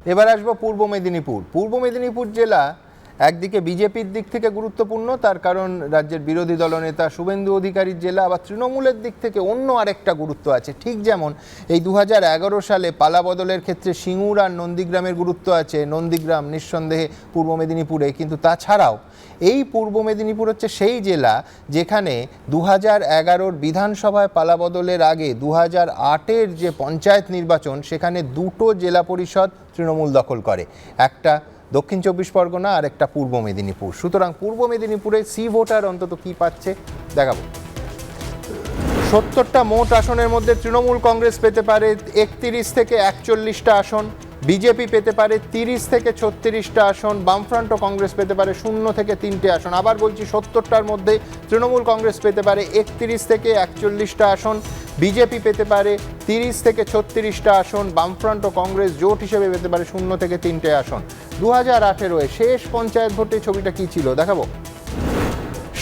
এবার আসবো পূর্ব মেদিনীপুর। পূর্ব মেদিনীপুর জেলা একদিকে বিজেপির দিক থেকে গুরুত্বপূর্ণ, তার কারণ রাজ্যের বিরোধী দলনেতা শুভেন্দু অধিকারীর জেলা। আবার তৃণমূলের দিক থেকে অন্য আরেকটা গুরুত্ব আছে। ঠিক যেমন এই 2011 সালে পালা বদলের ক্ষেত্রে সিঙ্গুর আর নন্দীগ্রামের গুরুত্ব আছে, নন্দীগ্রাম নিঃসন্দেহে পূর্ব মেদিনীপুরে। কিন্তু তাছাড়াও এই পূর্ব মেদিনীপুর হচ্ছে সেই জেলা যেখানে 2011 বিধানসভায় পালা বদলের আগে 2008 যে পঞ্চায়েত নির্বাচন, সেখানে দুটো জেলা পরিষদ তৃণমূল দখল করে, একটা দক্ষিণ 24 পরগনা আর একটা পূর্ব মেদিনীপুর। সুতরাং পূর্ব মেদিনীপুরে সি ভোটার অন্তত কি পাচ্ছে দেখাবো। 70টা মোট আসনের মধ্যে তৃণমূল কংগ্রেস পেতে পারে 31 থেকে 41টা আসন, বিজেপি পেতে পারে 30 থেকে 36টা আসন, বামফ্রন্ট ও কংগ্রেস পেতে পারে 0 থেকে 3টে আসন। আবার বলছি, 70টার মধ্যে তৃণমূল কংগ্রেস পেতে পারে 31 থেকে 41টা আসন, বিজেপি পেতে পারে 30 থেকে 36টা আসন, বামফ্রন্ট ও কংগ্রেস জোট হিসেবে পেতে পারে 0 থেকে 3টে আসন। 2018 শেষ পঞ্চায়েত ভোটে ছবিটা কি ছিল দেখাবো।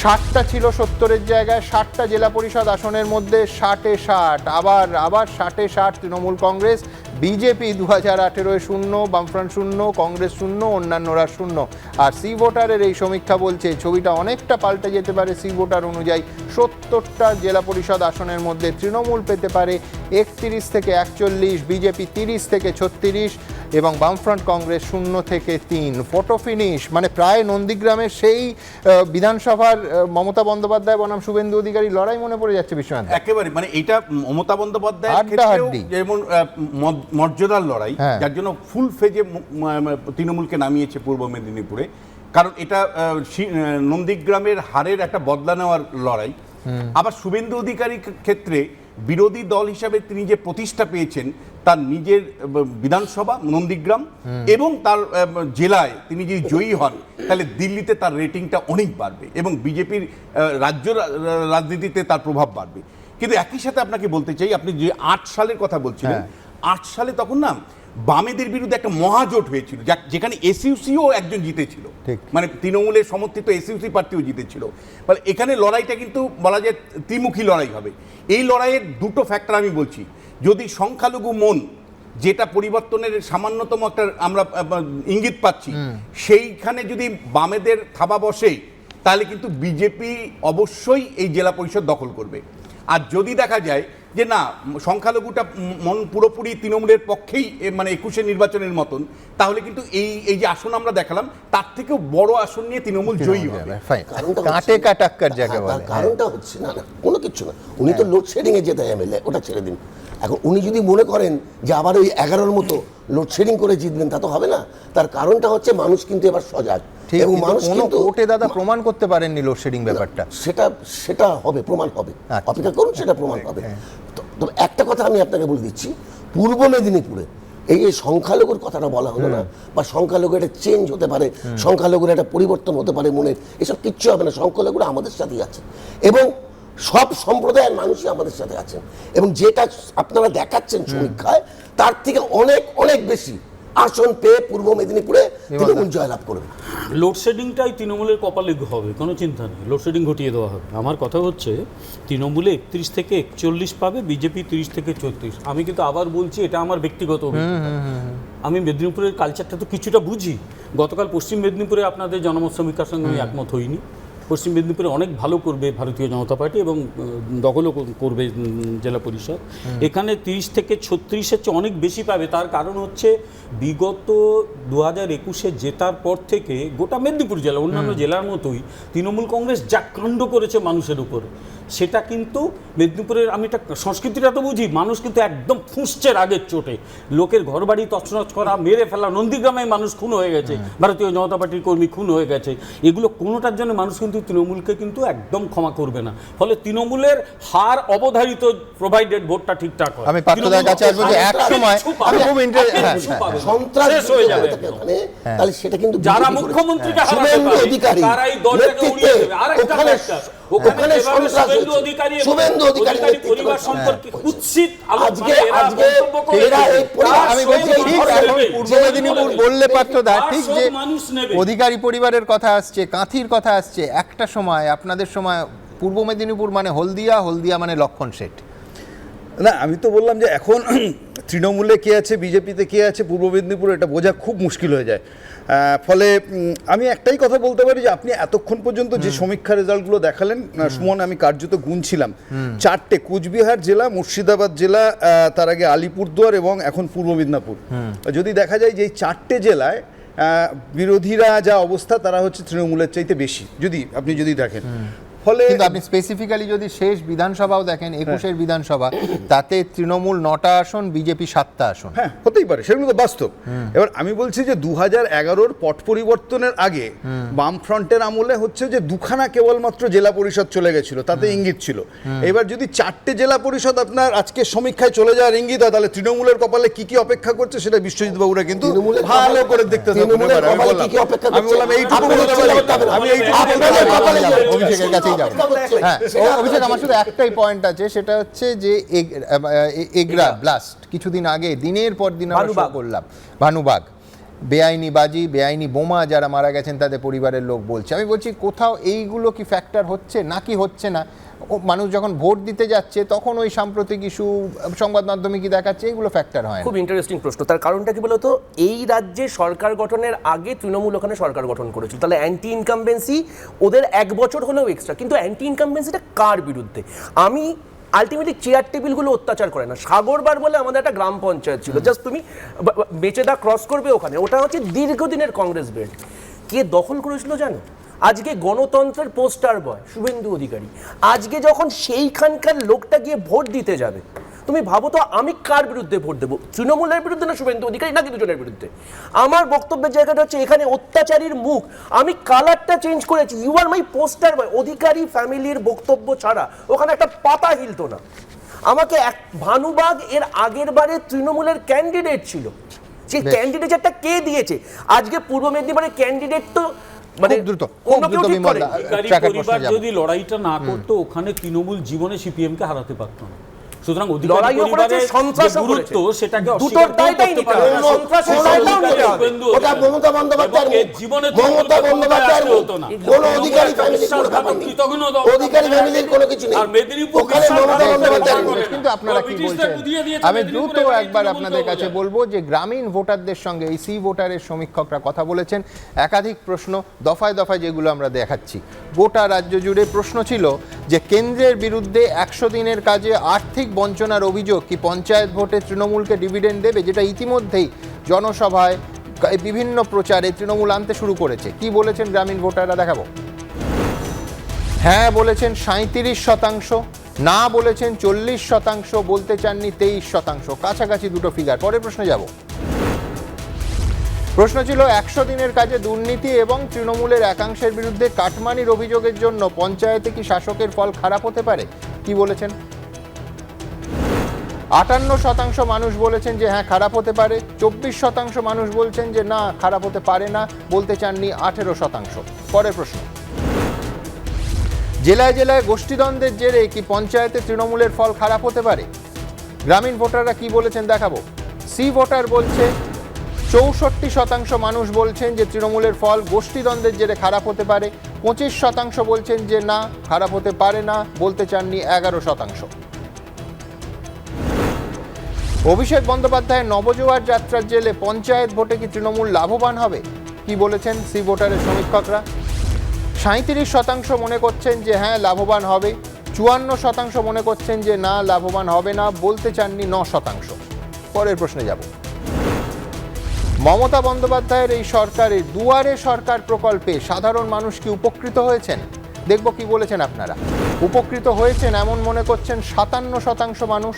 60টা ছিল 70-এর জায়গায়, 60টা জেলা পরিষদ আসনের মধ্যে 60-এ 60, আবার 60-এ 60 তৃণমূল কংগ্রেস, বিজেপি 2018 0, বামফ্রন্ট 0, কংগ্রেস 0, অন্যান্যরা 0। আর সি ভোটারের এই সমীক্ষা বলছে ছবিটা অনেকটা পাল্টে যেতে পারে। সি ভোটার অনুযায়ী 70টা জেলা পরিষদ আসনের মধ্যে তৃণমূল পেতে পারে 31 থেকে 41, বিজেপি 30 থেকে 36 এবং বামফ্রন্ট কংগ্রেস 0 থেকে 3। ফটো ফিনিশ মানে প্রায় নন্দীগ্রামের সেই বিধানসভার মমতা বন্দ্যোপাধ্যায় বনাম শুভেন্দু অধিকারী লড়াই মনে পড়ে যাচ্ছে বিশ্বনাথ। একেবারে মানে এটা মমতা বন্দ্যোপাধ্যায়ের ক্ষেত্রেও যেমন মর্যাদার লড়াই, যার জন্য ফুল ফেজে তৃণমূলকে নামিয়েছে পূর্ব মেদিনীপুরে, কারণ এটা নন্দীগ্রামের হারের একটা বদলা নেওয়ার লড়াই। আবার শুভেন্দু অধিকারীর ক্ষেত্রে বিরোধী দল হিসাবে তিনি যে প্রতিষ্ঠা পেয়েছেন, তার নিজের বিধানসভা নন্দীগ্রাম এবং তার জেলায় তিনি যদি জয়ী হন, তাহলে দিল্লিতে তার রেটিংটা অনেক বাড়বে এবং বিজেপির রাজ্য রাজনীতিতে তার প্রভাব বাড়বে। কিন্তু একই সাথে আপনাকে বলতে চাই, আপনি যে 8 সালের কথা বলছিলেন, 8 সালে তখন না বামেদের বিরুদ্ধে একটা মহাজোট হয়েছিল, যেখানে এসইউসিও একজন জিতেছিল, মানে তৃণমূলের সমর্থিত এসইউসি প্রার্থীও জিতেছিল। মানে এখানে লড়াইটা কিন্তু বলা যায় ত্রিমুখী লড়াই হবে। এই লড়াইয়ের দুটো ফ্যাক্টর আমি বলছি। যদি সংখ্যালঘু মন, যেটা পরিবর্তনের সামান্যতম একটা আমরা ইঙ্গিত পাচ্ছি, সেইখানে যদি বামেদের থাবা বসে, তাহলে কিন্তু বিজেপি অবশ্যই এই জেলা পরিষদ দখল করবে। আর যদি দেখা যায় যে না, সংখ্যালঘুটা মন পুরোপুরি তৃণমূলের পক্ষেই, মানে 21 নির্বাচনের মতন, তাহলে কিন্তু এই যে আসন আমরা দেখালাম, তার থেকেও বড় আসন নিয়ে তৃণমূল জয়ী হবে। কারণটা হচ্ছে না কোনো কিছু না, উনি তো লোডশেডিং এ যেতে এমএলএ, ওটা ছেড়ে দিন। এখন উনি যদি মনে করেন যে আবার ওই 11-র মতো লোডশেডিং করে জিতবেন, তা তো হবে না। তার কারণটা হচ্ছে মানুষ কিন্তু এবার সজাগ, এবং মানুষ কিন্তু কোর্টে দাদা প্রমাণ করতে পারেননি লোডশেডিং ব্যাপারটা। সেটা হবে, প্রমাণ হবে, অপেক্ষা করুন, সেটা প্রমাণ হবে। তো একটা কথা আমি আপনাকে বলে দিচ্ছি, পূর্ব মেদিনীপুরে এই যে সংখ্যালঘুর কথাটা বলা হলো না, বা সংখ্যালঘু একটা চেঞ্জ হতে পারে, সংখ্যালঘুর একটা পরিবর্তন হতে পারে মনে, এসব কিচ্ছু হবে না। সংখ্যালঘুরা আমাদের সাথেই আছে এবং সব সম্প্রদায়ের মানুষই আমাদের সাথে আছেন, এবং যেটা আপনারা দেখাচ্ছেন সমীক্ষায়, তার থেকে অনেক অনেক বেশি আসন পেয়ে পূর্ব মেদিনীপুরে তৃণমূল জয়লাভ করবে। লোডশেডিংটাই তৃণমূলের কপালে হবে, কোনো চিন্তা নেই, লোডশেডিং ঘটিয়ে দেওয়া হবে। আমার কথা হচ্ছে তৃণমূলে 31 থেকে 41 পাবে, বিজেপি 30 থেকে 34। আমি কিন্তু আবার বলছি, এটা আমার ব্যক্তিগত অভিজ্ঞতা। আমি মেদিনীপুরের কালচারটা তো কিছুটা বুঝি। গতকাল পশ্চিম মেদিনীপুরে আপনাদের জনমত সমীক্ষার সঙ্গে আমি একমত হইনি। পশ্চিম মেদিনীপুরে অনেক ভালো করবে ভারতীয় জনতা পার্টি এবং দখলও করবে জেলা পরিষদ। এখানে 30 থেকে 36-এর চেয়ে অনেক বেশি পাবে। তার কারণ হচ্ছে বিগত 2021-এ জেতার পর থেকে গোটা মেদিনীপুর জেলা, অন্যান্য জেলার মতোই তৃণমূল কংগ্রেস যা কাণ্ড করেছে মানুষের উপর, সেটা কিন্তু মেদিনীপুরের, আমি এটা সংস্কৃতিটা তো বুঝি, মানুষ কিন্তু একদম ফুঁসছে রাগের চোটে। লোকের ঘরবাড়ি তছনছ করা, মেরে ফেলা, নন্দীগ্রামে মানুষ খুন হয়ে গেছে, ভারতীয় জনতা পার্টির কর্মী খুন হয়ে গেছে। এগুলো কোনোটার জন্য মানুষ কিন্তু তৃণমূলকে কিন্তু একদম ক্ষমা করবে না। ফলে তৃণমূলের হার অবধারিত, প্রোভাইডেড ভোটটা ঠিকঠাক হয়। আমি পাত্রদার কাছে আসবো যে এক সময় আমি খুব সন্ত্রাস হয়ে যাবে, তাহলে সেটা কিন্তু যারা মুখ্যমন্ত্রীকে হারাতে পারে তারা এই দলটাকে উড়িয়ে দেবে। আরেকটা ওখানে শুভেন্দু অধিকারী পরিবার সম্পর্কে কুৎসিত আজকে আমি বলছি পূর্ব মেদিনীপুর বললে পাত্রদা ঠিক যে অধিকারী পরিবারের কথা আসছে, কাঁথির কথা আসছে। একটা সময় আপনাদের সময় পূর্ব মেদিনীপুর মানে হলদিয়া, হলদিয়া মানে লক্ষণ শেঠ। না, আমি তো বললাম যে এখন তৃণমূলে কে আছে বিজেপিতে কে আছে পূর্ব মেদিনীপুরে এটা বোঝা খুব মুশকিল হয়ে যায়। ফলে আমি একটাই কথা বলতে পারি যে আপনি এতক্ষণ পর্যন্ত যে সমীক্ষা রেজাল্টগুলো দেখালেন সুমন, আমি কার্যত গুনছিলাম 4টে, কুচবিহার জেলা, মুর্শিদাবাদ জেলা, তার আগে আলিপুরদুয়ার এবং এখন পূর্ব মেদিনীপুর। যদি দেখা যায় যে এই 4টে জেলায় বিরোধীরা যা অবস্থা তারা হচ্ছে তৃণমূলের চাইতে বেশি, আপনি যদি দেখেন। ফলে কিন্তু আপনি স্পেসিফিক্যালি যদি শেষ বিধানসভাও দেখেন 21-এর বিধানসভা, তাতে তৃণমূল 9টা আসন, বিজেপি 7টা আসন। হ্যাঁ, হতেই পারে, সেগুলো তো বাস্তব। এবার আমি বলছি যে 2011-র পট পরিবর্তনের আগে বামফ্রন্টের আমলে হচ্ছে যে 2খানা কেবলমাত্র জেলা পরিষদ চলে গেছিল, তাতে ইঙ্গিত ছিল। এবার যদি 4টে জেলা পরিষদ আপনার আজকে সমীক্ষায় চলে যাওয়ার ইঙ্গিত হয়, তাহলে তৃণমূলের কপালে কি কি অপেক্ষা করছে সেটা বিশ্বজিৎ বাবুরা কিন্তু ভালো করে দেখতে থাকবেন। আমি বললাম এইটুকু বলতে পারি, আমি অভিষেকের কাছেই যাব। হ্যাঁ, অভিষেক, আমার শুধু একটাই পয়েন্ট আছে, সেটা হচ্ছে যে এগরা ব্লাস্ট কিছুদিন আগে দিনের পর দিন আমরা করলাম, ভানুবাগ, বেআইনি বাজি, বেআইনি বোমা যারা মারা গেছেন তাদের পরিবারের লোক বলছে। আমি বলছি কোথাও এইগুলো কি ফ্যাক্টর হচ্ছে নাকি হচ্ছে না? মানুষ যখন ভোট দিতে যাচ্ছে তখন ওই সাম্প্রতিক ইস্যু সংবাদ মাধ্যমে কি দেখাচ্ছে, এগুলো ফ্যাক্টর হয়? খুব ইন্টারেস্টিং প্রশ্ন। তার কারণটা কি বলতো, এই রাজ্যে সরকার গঠনের আগে তৃণমূল ওখানে সরকার গঠন করেছিল, তাহলে অ্যান্টি ইনকামবেন্সি ওদের 1 বছর হলেও এক্সট্রা। কিন্তু অ্যান্টি ইনকামবেন্সিটা কার বিরুদ্ধে? আমি আলটিমেটলি চেয়ার টেবিলগুলো অত্যাচার করে না। সাগরবার বলে আমাদের একটা গ্রাম পঞ্চায়েত ছিল, জাস্ট তুমি বেচেদা ক্রস করবে ওখানে, ওটা হচ্ছে দীর্ঘদিনের কংগ্রেস বেল্ট। কে দখল করেছিল জানো? আজকে গণতন্ত্রের পোস্টার বয় শুভেন্দু অধিকারী। আজকে যখন সেইখানকার লোকটা গিয়ে ভোট দিতে যাবে, তুমি ভাবো তো আমি কার বিরুদ্ধে ভোট দেবো? তৃণমূলের বিরুদ্ধে না শুভেন্দু অধিকারী, নাকি দুজনের বিরুদ্ধে? আমার বক্তব্যের জায়গাটা হচ্ছে এখানে অত্যাচারীর মুখ, আমি কালারটা চেঞ্জ করেছি, ইউ আর মাই পোস্টার বয়। অধিকারী ফ্যামিলির বক্তব্য ছাড়া ওখানে একটা পাতা হিলতো না। আমাকে ভানুবাগ এর আগের বারে তৃণমূলের ক্যান্ডিডেট ছিল, সেই ক্যান্ডিডেটটা কে দিয়েছে? আজকে পূর্ব মেদিনীপুরের ক্যান্ডিডেট তো মানে পরিবার যদি লড়াইটা না করতো, ওখানে তৃণমূল জীবনে সিপিএম কে হারাতে পারতো না। সুতরাং কিন্তু আপনারা কি বলছেন? আমি দ্রুত একবার আপনাদের কাছে বলবো যে গ্রামীণ ভোটারদের সঙ্গে এই সি ভোটারের সমীক্ষকরা কথা বলেছেন। একাধিক প্রশ্ন দফায় দফায় যেগুলো আমরা দেখাচ্ছি, গোটা রাজ্য জুড়ে প্রশ্ন ছিল যে কেন্দ্রের বিরুদ্ধে 100 দিনের কাজে আর্থিক বঞ্চনার অভিযোগ কি পঞ্চায়েত ভোটে তৃণমূলকে ডিভিডেন্ড দেবে, যেটা ইতিমধ্যেই জনসভায় বিভিন্ন প্রচারে তৃণমূল আনতে শুরু করেছে। কি বলেছেন গ্রামীণ ভোটাররা দেখাবো। হ্যাঁ বলেছেন 37%, না বলেছেন 40%, বলতে চাননি 23%, কাছাকাছি দুটো ফিগার। পরের প্রশ্নে যাব। প্রশ্ন ছিল 100 দিনের কাজে দুর্নীতি এবং তৃণমূলের একাংশের বিরুদ্ধে কাটমানির অভিযোগের জন্য পঞ্চায়েতে কি শাসকের ফল খারাপ হতে পারে? কি বলেছেন? 58% মানুষ বলেছেন যে হ্যাঁ খারাপ হতে পারে, 24% মানুষ বলছেন যে না খারাপ হতে পারে না, বলতে চাননি 18%। পরের প্রশ্ন। জেলায় জেলায় গোষ্ঠীদ্বন্দ্বের জেরে কি পঞ্চায়েতে তৃণমূলের ফল খারাপ হতে পারে? গ্রামীণ ভোটাররা কি বলেছেন দেখাবো। সি ভোটার বলছে 64% মানুষ বলছেন যে তৃণমূলের ফল গোষ্ঠীদ্বন্দ্বের জেরে খারাপ হতে পারে, 25% বলছেন যে না খারাপ হতে পারে না, বলতে চাননি 11%। অভিষেক বন্দ্যোপাধ্যায়ের নবজোয়ার যাত্রার জেলে পঞ্চায়েত ভোটে কি তৃণমূল লাভবান হবে? কি বলেছেন সি ভোটারের সমীক্ষকরা। 37% মনে করছেন যে হ্যাঁ লাভবান হবে, 54% মনে করছেন যে না লাভবান হবে না, বলতে চাননি 9%। পরের প্রশ্নে যাব। মমতা বন্দ্যোপাধ্যায়ের এই সরকারের দুয়ারে সরকার প্রকল্পে সাধারণ মানুষ কি উপকৃত হয়েছেন? দেখব কি বলেছেন আপনারা। উপকৃত হয়েছেন এমন মনে করছেন 57% মানুষ,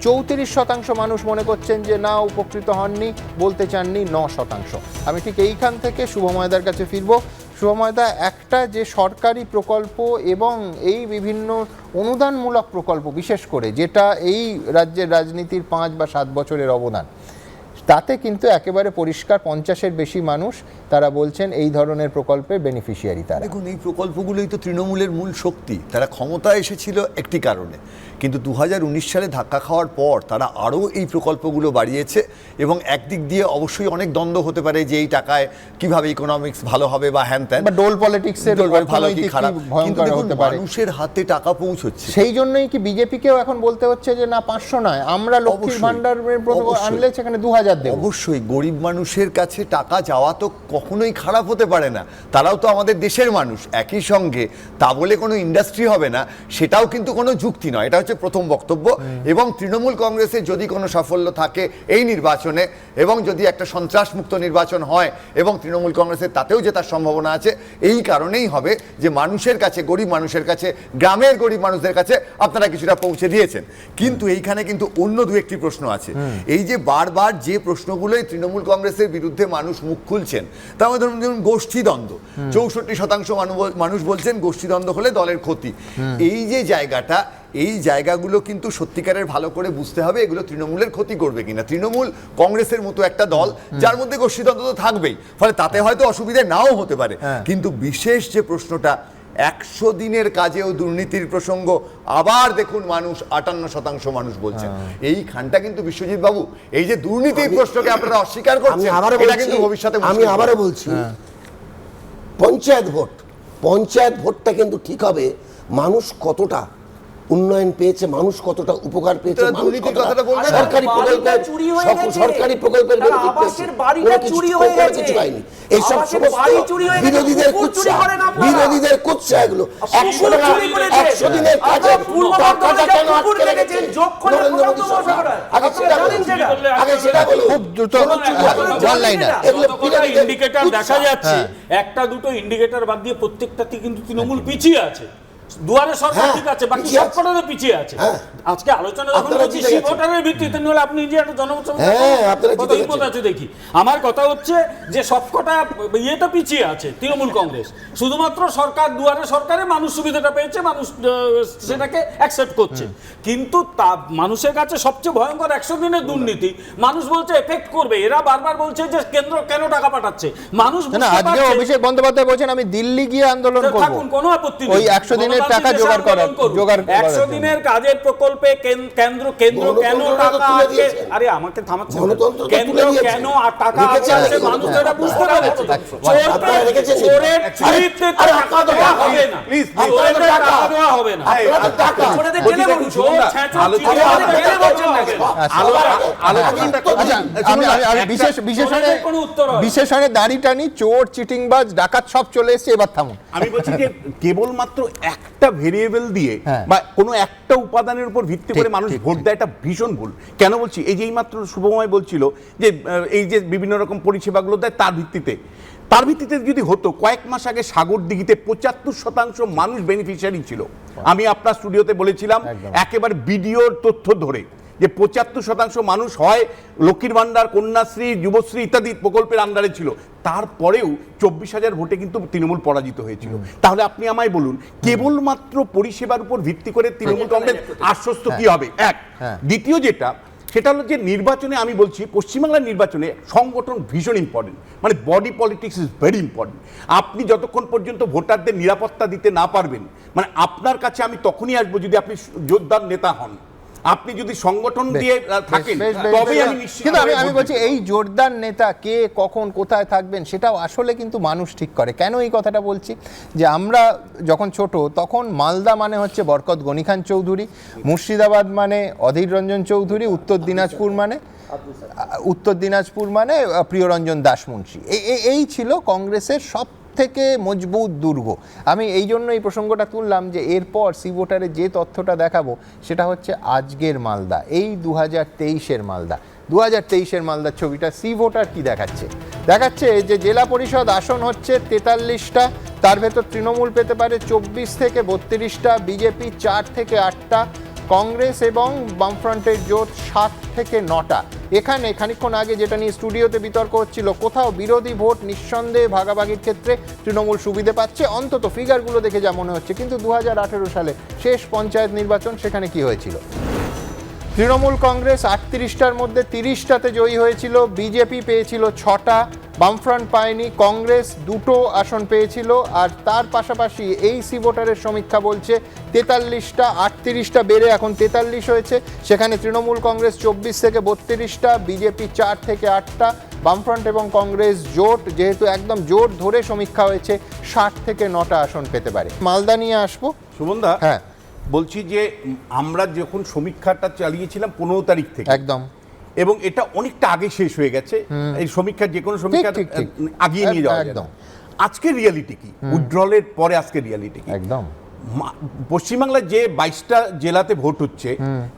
34% মানুষ মনে করছেন যে না উপকৃত হননি, বলতে চাননি 9%। আমি ঠিক এইখান থেকে শুভময়দার কাছে ফিরব। শুভময়দা, একটা যে সরকারি প্রকল্প এবং এই বিভিন্ন অনুদানমূলক প্রকল্প বিশেষ করে যেটা এই রাজ্যের রাজনীতির 5 বা 7 বছরের অবদান, তাতে কিন্তু একেবারে পরিষ্কার 50-এর বেশি মানুষ তারা বলছেন এই ধরনের প্রকল্পের বেনিফিশিয়ারি তারা। দেখুন, এই প্রকল্পগুলোই তো তৃণমূলের মূল শক্তি। তারা ক্ষমতায় এসেছিল একটি কারণে, কিন্তু 2019 সালে ধাক্কা খাওয়ার পর তারা আরও এই প্রকল্পগুলো বাড়িয়েছে এবং একদিক দিয়ে অবশ্যই অনেক দ্বন্দ্ব হতে পারে যে এই টাকায় কিভাবে ইকোনমিক্স ভালো হবে বা হ্যান ত্যান বা ডোল পলিটিক্সের ভালো কি খারাপ, কিন্তু ভয়ঙ্কর দেখুন হতে পারে। মানুষের হাতে টাকা পৌঁছচ্ছে। সেই জন্যই কি বিজেপিকেও এখন বলতে হচ্ছে যে না 500 নয়, আমরা লক্ষ্মীর অবশ্যই, ভান্ডারের অবশ্যই। আনলে সেখানে 2000 দেব। অবশ্যই গরিব মানুষের কাছে টাকা যাওয়া তো কখনোই খারাপ হতে পারে না, তারাও তো আমাদের দেশের মানুষ। একই সঙ্গে তা বলে কোনো ইন্ডাস্ট্রি হবে না সেটাও কিন্তু কোনো যুক্তি নয়, এটা হচ্ছে প্রথম বক্তব্য। এবং তৃণমূল কংগ্রেসের যদি কোনো সাফল্য থাকে এই নির্বাচনে এবং যদি একটা সন্ত্রাসমুক্ত নির্বাচন হয় এবং তৃণমূল কংগ্রেসের তাতেও জেতার সম্ভাবনা আছে, এই কারণেই হবে যে মানুষের কাছে, গরিব মানুষের কাছে, গ্রামের গরিব মানুষদের কাছে আপনারা কিছুটা পৌঁছে দিয়েছেন। কিন্তু এইখানে কিন্তু অন্য দু একটি প্রশ্ন আছে। এই যে বারবার যে প্রশ্নগুলোই তৃণমূল কংগ্রেসের বিরুদ্ধে মানুষ মুখ খুলছেন, তার মধ্যে ধরুন গোষ্ঠীদ্বন্দ্ব, 64% মানুষ বলছেন গোষ্ঠীদ্বন্দ্ব হলে দলের ক্ষতি। এই যে জায়গাটা, এই জায়গাগুলো কিন্তু সত্যিকারের ভালো করে বুঝতে হবে এগুলো তৃণমূলের ক্ষতি করবে কিনা। তৃণমূল কংগ্রেসের মতো একটা দল যার মধ্যে গোষ্ঠীদ্বন্দ্ব তো থাকবেই, ফলে তাতে হয়তো অসুবিধা নাও হতে পারে, কিন্তু বিশেষ যে প্রশ্নটা 100 দিনের কাজেও দুর্নীতির প্রসঙ্গ, আবার দেখুন মানুষ 58% মানুষ বলছেন। এই খানটা কিন্তু বিশ্বজিৎ বাবু, এই যে দুর্নীতির প্রশ্নকে আপনারা অস্বীকার করছেন, এটা কিন্তু ভবিষ্যতে আমি আবারও বলছি, পঞ্চায়েত ভোটটা কিন্তু ঠিক হবে মানুষ কতটা উন্নয়ন পেয়েছে, মানুষ কতটা উপকার পেয়েছে, সরকারি প্রকল্পের কিছু হয়নি। এইসব বিরোধীদের কুৎসা এগুলো 100 দিনের কাজে আগে সেটা বলুন। খুব দ্রুত ইন্ডিকেটর দেখা যাচ্ছে, একটা দুটো ইন্ডিকেটর বাদ দিয়ে প্রত্যেকটাতে কিন্তু তৃণমূল পিছিয়ে আছে। দুয়ারে সরকার ঠিক আছে, বাকি সবকটারও পিছিয়ে আছে। আজকে আলোচনা যখন করছি সেই ভোটারের ভিত্তিতে, নইলে আপনি যে একটা জনমত আছে দেখি। আমার কথা হচ্ছে যে সবকটা ইয়েটা পিছিয়ে আছে তৃণমূল কংগ্রেস, শুধুমাত্র সরকার দুয়ারে সরকারে মানুষ সুবিধাটা পেয়েছে, মানুষ সেটাকে অ্যাকসেপ্ট করছে। কিন্তু তা মানুষের কাছে সবচেয়ে ভয়ঙ্কর 100 দিনের দুর্নীতি, মানুষ বলছে এফেক্ট করবে। এরা বারবার বলছে যে কেন্দ্র কেন টাকা পাঠাচ্ছে, মানুষ আজকে অভিষেক বন্দ্যোপাধ্যায় বলছেন আমি দিল্লি গিয়ে আন্দোলন করব, কোনো আপত্তি নেই, ওই 100 দিনের টাকা জোগাড় করার 100 দিনের কাজের প্রকল্পে কেন্দ্র কেন টাকা আছে? আরে আমাকে থামাচ্ছে, কেন্দ্র কেন আর টাকা আছে মানুষ এটা বুঝতে পারছে। চোরের চুরিতে টাকা দেওয়া হবে না, প্লিজ চোরের টাকা দেওয়া হবে না, চোরেদের জেলে বলুন, চোর ছেঁচো জেলে বলছেন না কেন? আমি বিশেষণে দাড়ি টানি, চোর চিটিংবাজ ডাকাত সব চলে এসেছে, এবার থামুন। আমি বলছি যে কেবলমাত্র একটা ভেরিয়েবল দিয়ে বা কোনো একটা উপাদানের উপর ভিত্তি করে মানুষ ভোট দেয়, এটা ভীষণ ভুল। কেন বলছি, এই যে এইমাত্র শুভময় বলছিল যে এই যে বিভিন্ন রকম পরিষেবাগুলো দেয় তার ভিত্তিতে যদি হতো, কয়েক মাস আগে সাগরদিঘিতে 75% মানুষ বেনিফিশিয়ারি ছিল। আমি আপনার স্টুডিওতে বলেছিলাম একেবারে ভিডিওর তথ্য ধরে যে 75% মানুষ হয় লক্ষ্মীর ভান্ডার, কন্যাশ্রী, যুবশ্রী ইত্যাদি প্রকল্পের আন্ডারে ছিল। তারপরেও 24,000 ভোটে কিন্তু তৃণমূল পরাজিত হয়েছিল। তাহলে আপনি আমায় বলুন, কেবলমাত্র পরিষেবার উপর ভিত্তি করে তৃণমূল কংগ্রেস আশ্বস্ত কি হবে? এক। দ্বিতীয় সেটা হলো যে নির্বাচনে, আমি বলছি পশ্চিমবাংলার নির্বাচনে সংগঠন ভীষণ ইম্পর্টেন্ট, মানে body politics is very important. আপনি যতক্ষণ পর্যন্ত ভোটারদের নিরাপত্তা দিতে না পারবেন, মানে আপনার কাছে আমি তখনই আসবো যদি আপনি যোদ্ধার নেতা হন। আপনি যদি সংগঠন দিয়ে থাকেন তবেই আমি নিশ্চিত। কিন্তু আমি বলছি এই জোরদার নেতা কে কখন কোথায় থাকবেন সেটাও আসলে কিন্তু মানুষ ঠিক করে। কেন এই কথাটা বলছি, যে আমরা যখন ছোট তখন মালদা মানে হচ্ছে বরকত গনি খান চৌধুরী, মুর্শিদাবাদ মানে অধীর রঞ্জন চৌধুরী, উত্তর দিনাজপুর মানে প্রিয়রঞ্জন দাস মুন্সী। এই ছিল কংগ্রেসের সব থেকে মজবুত দুর্গ। আমি এই জন্য এই প্রসঙ্গটা তুললাম যে এরপর সি ভোটারে যে তথ্যটা দেখাবো সেটা হচ্ছে আজকের মালদা, এই 2023-এর মালদা। 2023-এর মালদার ছবিটা সি ভোটার কি দেখাচ্ছে যে জেলা পরিষদ আসন হচ্ছে 43টা, তার ভেতর তৃণমূল পেতে পারে 24 থেকে 32টা, বিজেপি 4 থেকে 8টা, কংগ্রেস এবং বামফ্রন্টের জোট 7 থেকে 9টা। এখানে খানিকক্ষণ আগে যেটা নিয়ে স্টুডিওতে বিতর্ক হচ্ছিল, কোথাও বিরোধী ভোট নিঃসন্দেহে ভাগাভাগির ক্ষেত্রে তৃণমূল সুবিধে পাচ্ছে, অন্তত ফিগারগুলো দেখে যা মনে হচ্ছে। কিন্তু 2018 সালে শেষ পঞ্চায়েত নির্বাচন, সেখানে কি হয়েছিল? তৃণমূল কংগ্রেস 38টার মধ্যে 30টাতে জয়ী হয়েছিল, বিজেপি পেয়েছিল 6টা, বামফ্রন্ট পায়নি, কংগ্রেস 2টো আসন পেয়েছিল। আর তার পাশাপাশি এই সি ভোটারের সমীক্ষা বলছে 43টা, 38টা বেড়ে এখন 43 হয়েছে। সেখানে তৃণমূল কংগ্রেস 24 থেকে 32টা, বিজেপি 4 থেকে 8টা, বামফ্রন্ট এবং কংগ্রেস জোট, যেহেতু একদম জোট ধরে সমীক্ষা হয়েছে, 60 থেকে 9টা আসন পেতে পারে। মালদা নিয়ে আসবো। সুমনদা, হ্যাঁ বলছি যে আমরা যখন সমীক্ষাটা চালিয়েছিলাম 15 তারিখ থেকে, একদম, এবং এটা অনেকটা আগে শেষ হয়ে গেছে। এই সমীক্ষা, যে কোনো সমীক্ষা ঠিক, ঠিক। আগিয়ে নিয়ে যাওয়া একদম। একদম। আজকে রিয়ালিটি কি, উইথড্রলের পরে আজকে রিয়ালিটি কি? একদম পশ্চিমবাংলার যে 22টা জেলাতে ভোট হচ্ছে,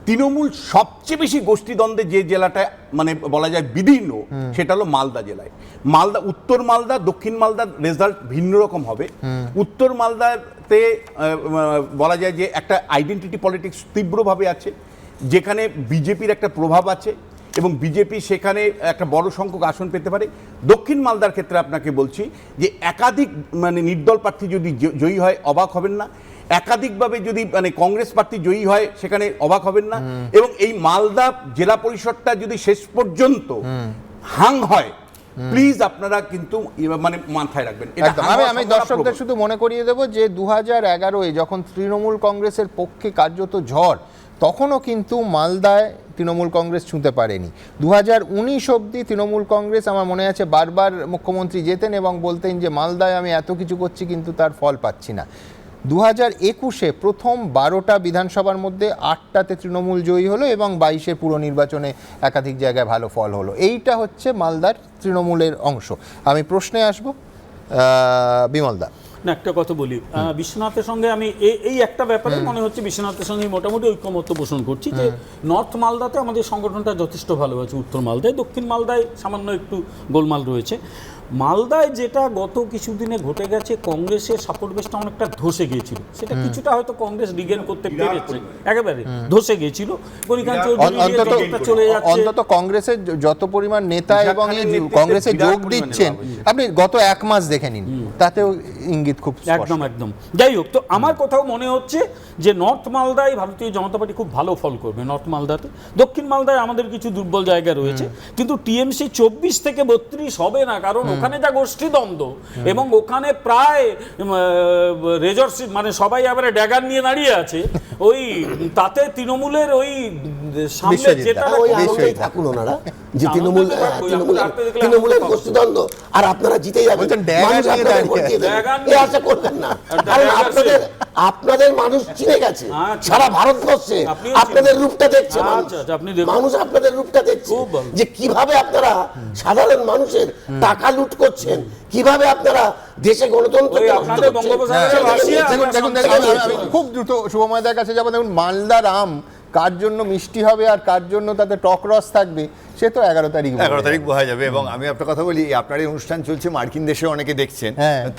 তৃণমূল সবচেয়ে বেশি গোষ্ঠীদ্বন্দ্বে যে জেলাটা মানে বলা যায় বিদীর্ণ, সেটা হলো মালদা জেলায়। মালদা, উত্তর মালদা, দক্ষিণ মালদার রেজাল্ট ভিন্ন রকম হবে। উত্তর মালদাতে বলা যায় যে একটা আইডেন্টিটি পলিটিক্স তীব্রভাবে আছে, যেখানে বিজেপির একটা প্রভাব আছে এবং বিজেপি সেখানে একটা বড় সংখ্যক আসন পেতে পারে। দক্ষিণ মালদার ক্ষেত্রে আপনাকে বলছি যে একাধিক মানে নির্দল প্রার্থী যদি জয়ী হয় অবাক হবেন না, একাধিকভাবে যদি মানে কংগ্রেস প্রার্থী জয়ী হয় সেখানে অবাক হবেন না। এবং এই মালদা জেলা পরিষদটা যদি শেষ পর্যন্ত হাং হয়, প্লিজ আপনারা কিন্তু মানে মাথায় রাখবেন। আমি দর্শকদের শুধু মনে করিয়ে দেবো যে 2011-এ যখন তৃণমূল কংগ্রেসের পক্ষে কার্যত ঝড়, তখনও কিন্তু মালদায় তৃণমূল কংগ্রেস ছুঁতে পারেনি। 2019 অবধি তৃণমূল কংগ্রেস, আমার মনে আছে, বারবার মুখ্যমন্ত্রী যেতেন এবং বলতেন যে মালদায় আমি এত কিছু করছি কিন্তু তার ফল পাচ্ছি না। 2021-এ প্রথম 12টা বিধানসভার মধ্যে 8টাতে তৃণমূল জয়ী হলো এবং 22-এর পুরো নির্বাচনে একাধিক জায়গায় ভালো ফল হলো। এইটা হচ্ছে মালদার তৃণমূলের অংশ। আমি প্রশ্নে আসবো, বিমলদা। না, একটা কথা বলি, বিশ্বনাথের সঙ্গে আমি এই একটা ব্যাপারে মনে হচ্ছে বিশ্বনাথের সঙ্গে মোটামুটি ঐক্যমত্য পোষণ করছি যে নর্থ মালদাতে আমাদের সংগঠনটা যথেষ্ট ভালো আছে, উত্তর মালদায়, দক্ষিণ মালদায় সামান্য একটু গোলমাল রয়েছে। মালদায় যেটা গত কিছুদিনে ঘটে গেছে, কংগ্রেসের সাপোর্ট বেসটা অনেকটা ধসে গিয়েছিল, সেটা কিছুটা হয়তো কংগ্রেস রিগেন করতে পেরেছে, একেবারে ধসে গিয়েছিল। অন্তত কংগ্রেসের যত পরিমাণ নেতা এবং কংগ্রেসে যোগ দিচ্ছেন, আপনি গত 1 মাস দেখে নিন, তাতেও ইঙ্গিত খুব একদম একদম। যাই হোক, তো আমার কোথাও মনে হচ্ছে যে নর্থ মালদায় ভারতীয় জনতা পার্টি খুব ভালো ফল করবে নর্থ মালদাতে। দক্ষিণ মালদায় আমাদের কিছু দুর্বল জায়গা রয়েছে, কিন্তু টিএমসি 24 থেকে 32 হবে না, কারণ ওখানে যা গোষ্ঠীদ্বন্দ্ব এবং ওখানে প্রায় রেজর্সি মানে সবাই আবার ড্যাগার নিয়ে দাঁড়িয়ে আছে, ওই তাতে তৃণমূলের ওই সামনে যেটা থাকুন ওনারা যে তৃণমূলের গোষ্ঠীদ্বন্দ্ব, আর আপনারা জিতে যাবেন, আশা করবেন না। কারণ আপনাদের মানুষ চিনে গেছে, সারা ভারতবর্ষে আপনাদের রূপটা দেখছে মানুষ, আপনাদের রূপটা দেখছে যে কিভাবে আপনারা সাধারণ মানুষের টাকা লুট করছেন, কিভাবে আপনারা দেশে গণতন্ত্র। খুব দ্রুত শুভময়দার কাছে যাবো। দেখুন, মালদার আম কার জন্য মিষ্টি হবে আর কার জন্য তাতে টক রস থাকবে, সে তো 11 তারিখ বোঝা যাবে। এবং আমি একটা কথা বলি, আপনার এই অনুষ্ঠান চলছে মার্কিন দেশে, অনেকে দেখছেন,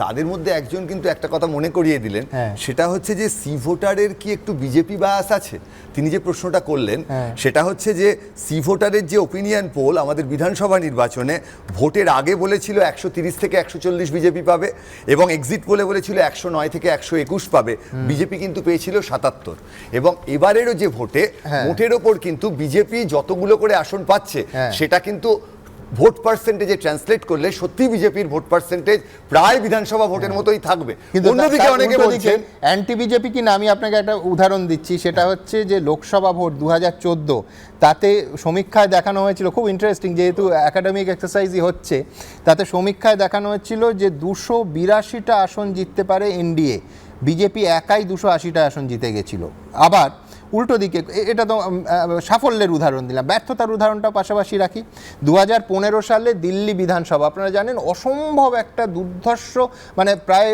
তাদের মধ্যে একজন কিন্তু একটা কথা মনে করিয়ে দিলেন, সেটা হচ্ছে যে সি ভোটারের কি একটু বিজেপি বায়াস আছে। তিনি যে প্রশ্নটা করলেন সেটা হচ্ছে যে সি ভোটারের যে ওপিনিয়ন পোল আমাদের বিধানসভা নির্বাচনে ভোটের আগে বলেছিল 130 থেকে 140 বিজেপি পাবে, এবং এক্সিট পোলে বলেছিল 109 থেকে 121 পাবে, বিজেপি কিন্তু পেয়েছিল 77। এবং এবারেরও যে ভোটের ওপর কিন্তু বিজেপি যতগুলো করে আসন পাচ্ছে, সেটা কিন্তু ভোট পার্সেন্টেজে ট্রান্সলেট করলে সত্যি বিজেপির ভোট পার্সেন্টেজ প্রায় বিধানসভা ভোটের মতোই থাকবে। অন্যদিকে অনেকে বলছেন অ্যান্টি বিজেপি কি না। আমি আপনাকে একটা উদাহরণ দিচ্ছি, সেটা হচ্ছে যে লোকসভা ভোট 2014, তাতে সমীক্ষায় দেখানো হয়েছিল, খুব ইন্টারেস্টিং যেহেতু একাডেমিক এক্সারসাইজই হচ্ছে, তাতে সমীক্ষায় দেখানো হচ্ছিল যে 282টা আসন জিততে পারে এনডিএ, বিজেপি একাই 280টা আসন জিতে গেছিল। আবার উল্টো দিকে, এটা তো সাফল্যের উদাহরণ দিলাম, ব্যর্থতার উদাহরণটা পাশাপাশি রাখি। 2015 সালে দিল্লি বিধানসভা, আপনারা জানেন, অসম্ভব একটা দুর্ধর্ষ, মানে প্রায়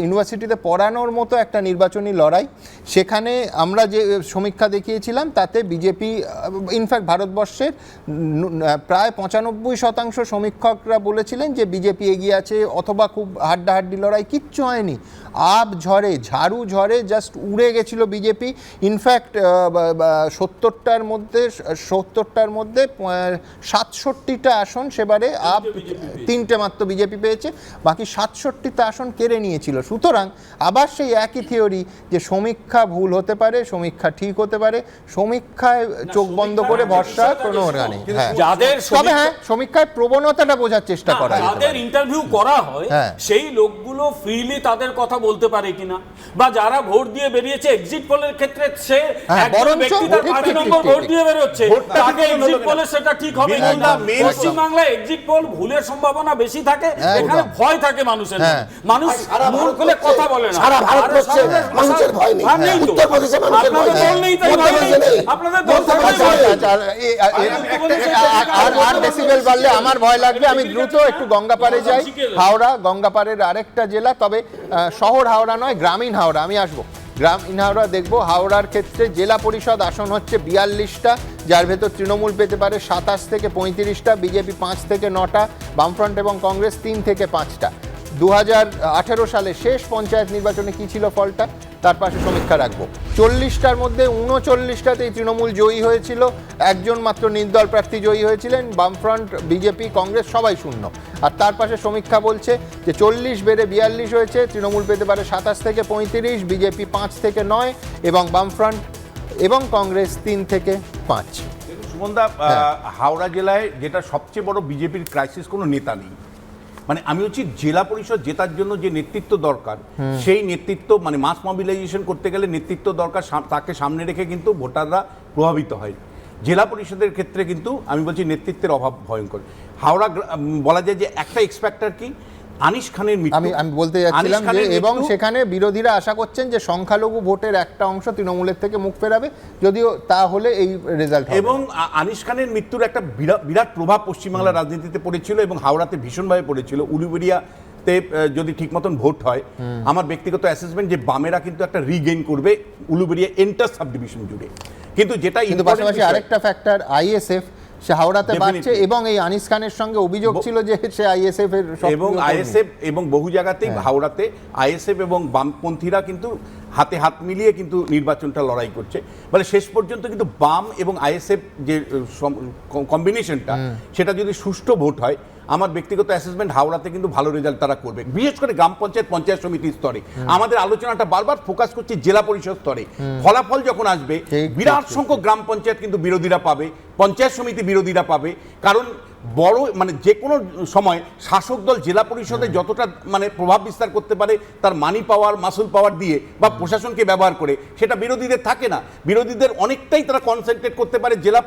ইউনিভার্সিটিতে পড়ানোর মতো একটা নির্বাচনী লড়াই। সেখানে আমরা যে সমীক্ষা দেখিয়েছিলাম তাতে বিজেপি, ইনফ্যাক্ট ভারতবর্ষের প্রায় 95% সমীক্ষকরা বলেছিলেন যে বিজেপি এগিয়ে আছে, অথবা খুব হাড্ডাহাড্ডি লড়াই, কিচ্ছু হয়নি। আব ঝড়ে, ঝাড়ু ঝড়ে জাস্ট উড়ে গেছিল বিজেপি। ইনফ্যাক্ট 70টার মধ্যে 67টা আসন সেবারে আপ 3টে মাত্র বিজেপি পেয়েছে, বাকি 67টা আসন কেড়ে নিয়েছিল। সুতরাং আবার সেই একই থিওরি যে সমীক্ষা ভুল হতে পারে, সমীক্ষা ঠিক হতে পারে, সমীক্ষায় চোখ বন্ধ করে ভরসা কোনো নেই। তবে হ্যাঁ, সমীক্ষায় প্রবণতাটা বোঝার চেষ্টা করা যেতে যাদের পারে। ইন্টারভিউ করা হয় সেই লোকগুলো ফ্রিলি তাদের কথা বলতে পারে কিনা, বা যারা ভোট দিয়ে বেরিয়েছে এক্সিট পোলের ক্ষেত্রে সে একজন ব্যক্তি তার 5 নম্বর ভোট দিয়ে বেরোচ্ছে, তাকে এক্সিট পোলে সেটা ঠিক হবে কিনা। পশ্চিম বাংলায় এক্সিট পোল ভুলের সম্ভাবনা বেশি থাকে, এখানে ভয় থাকে মানুষের, মানুষ মুখ খুলে কথা বলে না। সারা ভারতবর্ষে মানুষের ভয় নেই, উত্তরপ্রদেশে মানুষের ভয় নেই, আপনাদের আর ডেসিবেল বাড়লে আমার ভয় লাগবে। আমি দ্রুত একটু গঙ্গাপাড়ে যাই। হাওড়া, গঙ্গাপাড়ের আরেকটা জেলা, তবে শহর হাওড়া নয়, গ্রামীণ হাওড়া। আমি আসবো গ্রামীণ হাওড়া দেখবো। হাওড়ার ক্ষেত্রে জেলা পরিষদ আসন হচ্ছে 42টা, যার ভেতর তৃণমূল পেতে পারে 27 থেকে 35টা, বিজেপি 5 থেকে 9টা, বামফ্রন্ট এবং কংগ্রেস 3 থেকে 5টা। 2018 সালে শেষ পঞ্চায়েত নির্বাচনে কি ছিল ফলটা, তার পাশে সমীক্ষা রাখবো। 40টার মধ্যে 39টাতেই তৃণমূল জয়ী হয়েছিল, একজন মাত্র নির্দল প্রার্থী জয়ী হয়েছিলেন, বামফ্রন্ট, বিজেপি, কংগ্রেস সবাই শূন্য। আর তার পাশে সমীক্ষা বলছে যে 40 বেড়ে 42 হয়েছে, তৃণমূল পেতে পারে 27 থেকে 35, বিজেপি 5 থেকে 9 এবং বামফ্রন্ট এবং কংগ্রেস 3 থেকে 5। সুমনদা, হাওড়া জেলায় যেটা সবচেয়ে বড় বিজেপির ক্রাইসিস, কোনো নেতা নেই। মানে আমি হচ্ছি জেলা পরিষদ জেতার জন্য যে নেতৃত্ব দরকার, সেই নেতৃত্ব মানে মাস মোবিলাইজেশন করতে গেলে নেতৃত্ব দরকার, তাকে সামনে রেখে কিন্তু ভোটাররা প্রভাবিত হয়। জেলা পরিষদের ক্ষেত্রে কিন্তু আমি বলছি নেতৃত্বের অভাব ভয়ঙ্কর। হাওড়া বলা যায় যে একটা এক্সপেক্টার কি, আনিস খানের মৃত্যু। আমি বলতে যাচ্ছিলাম যে এবং সেখানে বিরোধীরা আশা করছেন যে সংখ্যালঘু ভোটের একটা অংশ তৃণমূলের থেকে মুখ ফেরাবে, যদিও তা হলে এই রেজাল্ট হবে। এবং আনিস খানের মৃত্যুর একটা বিরাট প্রভাব পশ্চিমবাংলার রাজনীতিতে পড়েছিল এবং হাওড়াতে ভীষণভাবে পড়েছিল। উলুবেড়িয়াতে যদি ঠিক মতন ভোট হয়, আমার ব্যক্তিগত অ্যাসেসমেন্ট যে বামেরা কিন্তু একটা রিগেইন করবে উলুবেড়িয়া এন্টার সাব ডিভিশন জুড়ে। কিন্তু যেটা পাশাপাশি আরেকটা ফ্যাক্টর, আইএসএফ সে হাওড়াতে বাড়ছে এবং এই আনিস খানের সঙ্গে অভিযোগ ছিল যে সে আইএসএফ এর, এবং আইএসএফ এবং বহু জায়গাতেই হাওড়াতে আইএসএফ এবং বামপন্থীরা কিন্তু হাতে হাত মিলিয়ে কিন্তু নির্বাচনটা লড়াই করছে। মানে শেষ পর্যন্ত কিন্তু বাম এবং আইএসএফ যে কম্বিনেশনটা, সেটা যদি সুষ্ঠু ভোট হয়, আমার ব্যক্তিগত অ্যাসেসমেন্ট হাওড়াতে কিন্তু ভালো রেজাল্ট তারা করবে, বিশেষ করে গ্রাম পঞ্চায়েত, পঞ্চায়েত সমিতির স্তরে। আমাদের আলোচনাটা বারবার ফোকাস করছে জেলা পরিষদ স্তরে। ফলাফল যখন আসবে, বিরাট সংখ্যক গ্রাম পঞ্চায়েত কিন্তু বিরোধীরা পাবে, পঞ্চায়েত সমিতি বিরোধীরা পাবে। কারণ বড় মানে যে কোনো সময় শাসক দল জেলা পরিষদে যতটা মানে প্রভাব বিস্তার করতে পারে তার মানি পাওয়ার, মাসুল পাওয়ার দিয়ে বা প্রশাসনকে ব্যবহার করে, সেটা বিরোধীদের থাকে না। বিরোধীদের অনেকটাই তারা কনসেন্ট্রেট করতে পারে জেলা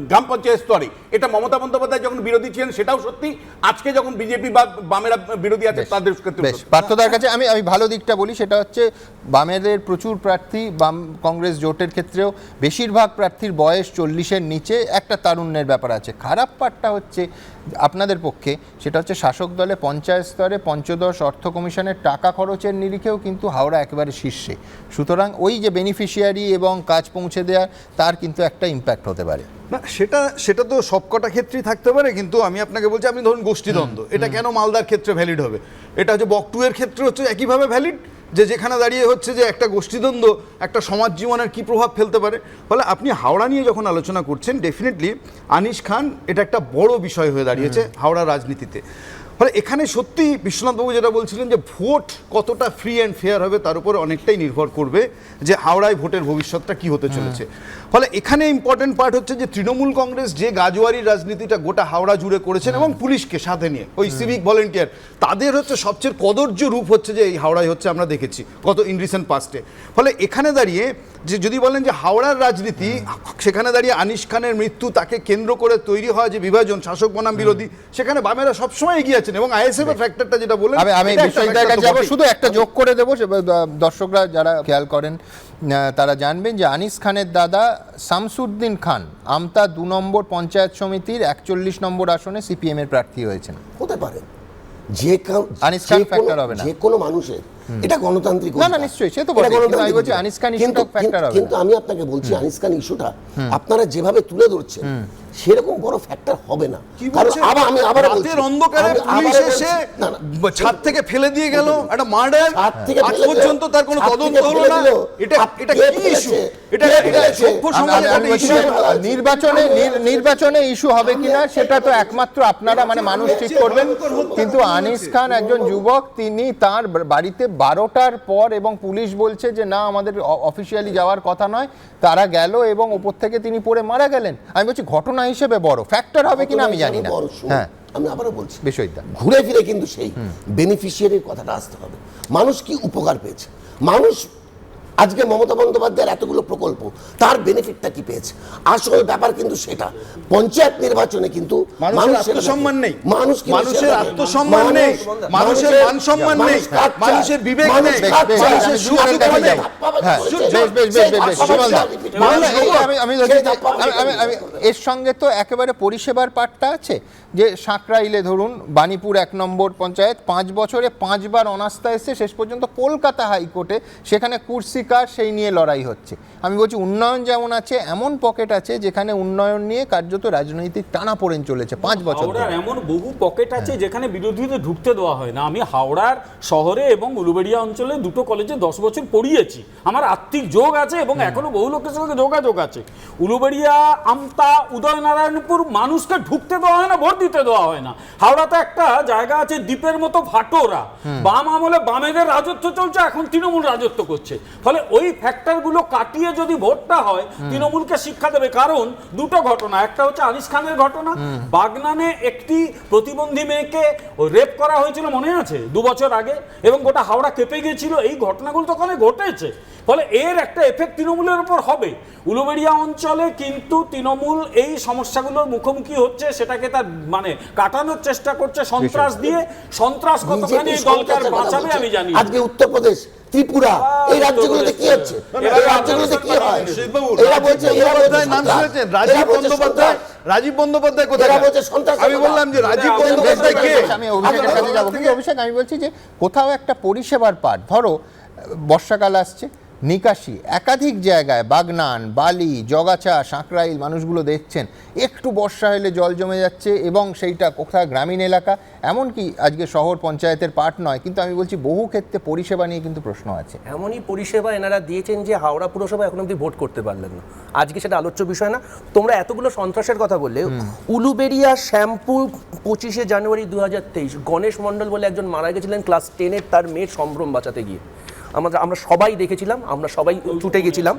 গ্রাম পঞ্চায়েত স্তরে। এটা মমতা বন্দ্যোপাধ্যায় যখন বিরোধী ছিলেন সেটাও সত্যি, আজকে যখন বিজেপি বা বামেরা বিরোধী আছে তাদের ক্ষেত্রে। পার্থদার কাছে আমি ভালো দিকটা বলি, সেটা হচ্ছে বামেদের প্রচুর প্রার্থী, বাম কংগ্রেস জোটের ক্ষেত্রেও বেশিরভাগ প্রার্থীর বয়স 40-এর নিচে, একটা তারুণ্যের ব্যাপার আছে। খারাপ পার্টটা হচ্ছে আপনাদের পক্ষে, সেটা হচ্ছে শাসক দলে পঞ্চায়েত স্তরে পঞ্চদশ অর্থ কমিশনের টাকা খরচের নিরিখেও কিন্তু হাওড়া একেবারে শীর্ষে। সুতরাং ওই যে বেনিফিশিয়ারি এবং কাজ পৌঁছে দেওয়ার, তার কিন্তু একটা ইম্প্যাক্ট হতে পারে। না, সেটা তো সবকটা ক্ষেত্রেই থাকতে পারে, কিন্তু আমি আপনাকে বলছি, আপনি ধরুন গোষ্ঠীদ্বন্দ্ব, এটা কেন মালদার ক্ষেত্রে ভ্যালিড হবে? এটা হচ্ছে বকটুয়ের ক্ষেত্রে হচ্ছে একইভাবে ভ্যালিড, যে যেখানে দাঁড়িয়ে হচ্ছে যে একটা গোষ্ঠীদ্বন্দ্ব একটা সমাজ জীবনের কী প্রভাব ফেলতে পারে। ফলে আপনি হাওড়া নিয়ে যখন আলোচনা করছেন, ডেফিনেটলি আনিস খান এটা একটা বড় বিষয় হয়ে দাঁড়িয়েছে হাওড়া রাজনীতিতে। ফলে এখানে সত্যি বিশ্বনাথবাবু যেটা বলছিলেন যে ভোট কতটা ফ্রি অ্যান্ড ফেয়ার হবে তার উপরে অনেকটাই নির্ভর করবে যে হাওড়ায় ভোটের ভবিষ্যৎটা কি হতে চলেছে। ফলে এখানে ইম্পর্টেন্ট পার্ট হচ্ছে যে তৃণমূল কংগ্রেস যে গাজোয়ারির রাজনীতিটা গোটা হাওড়া জুড়ে করেছেন এবং পুলিশকে সাথে নিয়ে ওই সিভিক ভলেন্টিয়ার, তাদের হচ্ছে সবচেয়ে কদর্য রূপ হচ্ছে যে এই হাওড়ায় হচ্ছে আমরা দেখেছি গত ইন রিসেন্ট পাস্টে। ফলে এখানে দাঁড়িয়ে যে যদি বলেন যে হাওড়ার রাজনীতি, সেখানে দাঁড়িয়ে আনিস খানের মৃত্যু, তাকে কেন্দ্র করে তৈরি হয় যে বিভাজন, শাসক বনাম বিরোধী, সেখানে বামেরা সবসময় এগিয়ে আছেন এবং আইএসএফ এর ফ্যাক্টরটা যেটা বলেন, আমি বিষয়টার কাছে যাব, শুধু একটা যোগ করে দেবো, দর্শকরা যারা খেয়াল করেন তারা জানবেন যে আনিস খানের দাদা শামসুদ্দিন খান আমতা 2 নম্বর পঞ্চায়েত সমিতির 41 নম্বর আসনে সিপিএম এর প্রার্থী হয়েছেন। হতে পারে আনিস খান ফ্যাক্টর হবে না, যে কোনো মানুষের, এটা গণতান্ত্রিক। না নিশ্চয়ই, সে তো বটে, কিন্তু আমি বলছি আনিস খান ইস্যুটা ফ্যাক্টর হবে। কিন্তু আমি আপনাকে বলছি আনিস খান ইস্যুটা আপনারা যেভাবে তুলে ধরছেন, সেরকম বড় ফ্যাক্টর হবে না। কি কারণ বলছেন? আমি আবার রাতের অন্ধকারে পুলিশ এসে ছাদ থেকে ফেলে দিয়ে গেল একটা মার্ডার, আজ পর্যন্ত তার কোনো তদন্ত হলো না। এটা কি ইস্যু? এটা সভ্য সমাজে একটা ইস্যু। নির্বাচনে ইস্যু হবে কিনা সেটা তো একমাত্র আপনারা মানে মানুষ ঠিক করবেন। কিন্তু আনিস খান একজন যুবক, তিনি তার বাড়িতে 12টার পর, এবং পুলিশ বলছে যে না আমাদের অফিসিয়ালি যাওয়ার কথা নয়, তারা গেল এবং ওপর থেকে তিনি পড়ে মারা গেলেন। আমি বলছি ঘটনা হিসেবে বড় ফ্যাক্টর হবে কিনা আমি জানি না। হ্যাঁ, আমি আবারও বলছি বিষয়টা ঘুরে ফিরে কিন্তু সেই বেনিফিশিয়ারির কথাটা আসতে হবে। মানুষ কি উপকার পেয়েছে, মানুষ আজকে মমতা বন্দ্যোপাধ্যায়ের এতগুলো প্রকল্প তার বেনিফিটটা কি পেয়েছে, আসল ব্যাপার কিন্তু সেটা। পঞ্চায়েত নির্বাচনে কিন্তু মানুষের আত্মসম্মান নেই, মানুষের আত্মসম্মান নেই, মানুষের মান সম্মান নেই, মানুষের বিবেক নেই, মানুষের সুখ দুঃখ নেই। এর সঙ্গে তো একেবারে পরিষেবার পাঠটা আছে, যে সাঁকরাইলে ধরুন বাণীপুর 1 নম্বর পঞ্চায়েত 5 বছরে 5 বার অনাস্থা এসে শেষ পর্যন্ত কলকাতা হাইকোর্টে, সেখানে কুর্সি কার সেই নিয়ে লড়াই হচ্ছে। আমি বলছি উন্নয়ন যেমন আছে, এমন পকেট আছে যেখানে উন্নয়ন নিয়ে কার্যত রাজনৈতিক টানাপোড়েন চলেছে 5 বছর ধরে। হাওড়ার এমন বহু পকেট আছে যেখানে বিরোধীদের ঢুকতে দেওয়া হয় না। আমি হাওড়ার শহরে এবং উলুবেড়িয়া অঞ্চলে দুটো কলেজে 10 বছর পড়িয়েছি, আমার আর্থিক যোগ আছে এবং এখনো বহু লোকের সঙ্গে যোগাযোগ আছে। উলুবেড়িয়া, আমতা, উদয়নারায়ণপুর মানুষকে ঢুকতে দেওয়া হয় না, ভোট দিতে দেওয়া হয় না। হাওড়াতে একটা জায়গা আছে দ্বীপের মতো ভাটোরা, বাম আমলে বামেদের রাজত্ব চলছে, এখন তৃণমূল রাজত্ব করছে। ফলে ওই ফ্যাক্টরগুলো কাটিয়ে যদি ভোটটা হয়, তৃণমূলকে শিক্ষা দেবে। কারণ দুটো ঘটনা, একটা হচ্ছে আনিস খানের ঘটনা, বাগনানে একটি প্রতিবন্ধী মেয়েকে রেপ করা হয়েছিল মনে আছে 2 বছর আগে, এবং গোটা হাওড়া কেঁপে গিয়েছিল। এই ঘটনাগুলো তো ওখানে ঘটেছে, ফলে এর একটা এফেক্ট তৃণমূলের উপর হবে। উলুবেড়িয়া অঞ্চলে কিন্তু তৃণমূল এই সমস্যাগুলোর মুখোমুখি হচ্ছে, সেটাকে তার মানে কাটানোর চেষ্টা করছে সন্ত্রাস দিয়ে। সন্ত্রাস কতখানি এই দলকে আর বাঁচাবে আমি জানি। আজকে উত্তরপ্রদেশ, ত্রিপুরা, এই রাজ্যগুলোতে কি হচ্ছে, এই রাজ্যগুলোতে কি হয়? এরা বলছে নাম শুনেছেন রাজীব বন্দ্যোপাধ্যায় কোথায়? আমি বললাম যে রাজীব বন্দ্যোপাধ্যায় কে? আমি অভিষেকের কাছে যাবো, কিন্তু অভিষেক আমি বলছি যে কোথাও একটা পরিষেবার পাঠ, ধরো বর্ষাকাল আসছে, নিকাশি একাধিক জায়গায়, বাগনান, বালি, জগাছা, সাঁকরাইল, মানুষগুলো দেখছেন একটু বর্ষা হলে জল জমে যাচ্ছে, এবং সেইটা কোথাও গ্রামীণ এলাকা, এমনকি আজকে শহর পঞ্চায়েতের পার্ট নয়, কিন্তু আমি বলছি বহু ক্ষেত্রে পরিষেবা নিয়ে কিন্তু প্রশ্ন আছে। এমনই পরিষেবা এনারা দিয়েছেন যে হাওড়া পুরসভা এখন অব্দি ভোট করতে পারলেন না। আজকে সেটা আলোচ্য বিষয় না। তোমরা এতগুলো সন্ত্রাসের কথা বললে, উলুবেড়িয়া শ্যামপুর 25শে জানুয়ারি 2023 গণেশ মণ্ডল বলে একজন মারা গেছিলেন ক্লাস 10-এর, তার মেয়ের সম্ভ্রম বাঁচাতে গিয়ে। আমরা সবাই দেখেছিলাম, আমরা সবাই ছুটে গেছিলাম।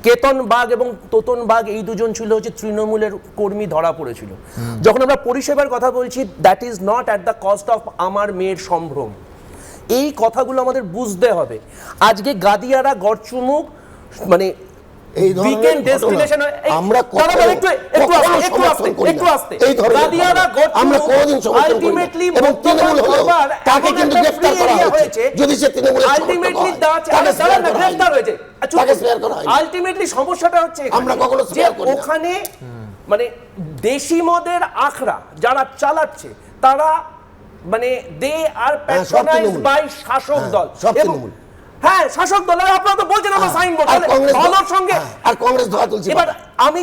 কেতন বাগ এবং তোতন বাগ, এই দুজন ছিল হচ্ছে তৃণমূলের কর্মী, ধরা পড়েছিল। যখন আমরা পরিষেবার কথা বলছি, that is not at the cost of আমার মেয়ের সম্ভ্রম। এই কথাগুলো আমাদের বুঝতে হবে। আজকে গাদিয়ারা, গড়চুমুক, মানে এই ধরনের ঘটনা আমরা একটু আস্তে এই ধরনের আমরা কোনদিন সমর্থন করি না, এবং তৃণমূল হলেও তাকে কিন্তু গ্রেফতার করা হয়েছে। যদি সে তৃণমূলের আলটিমেটলি গ্রেফতার হয়েছে, তাকে স্পেয়ার করা হয়। আলটিমেটলি সমস্যাটা হচ্ছে আমরা কখনো স্পেয়ার করি না। ওখানে মানে দেশি মদের আখড়া যারা চালাচ্ছে, তারা মানে দে আর প্যাট্রোনাইজড বাই শাসক দল। সব তৃণমূল, হ্যাঁ শাসক দল। আপনারা তো বলছেন আমরা সাইন বোর্ড, দলের সঙ্গে আর কংগ্রেস ধরা তুলছে। এবার আমি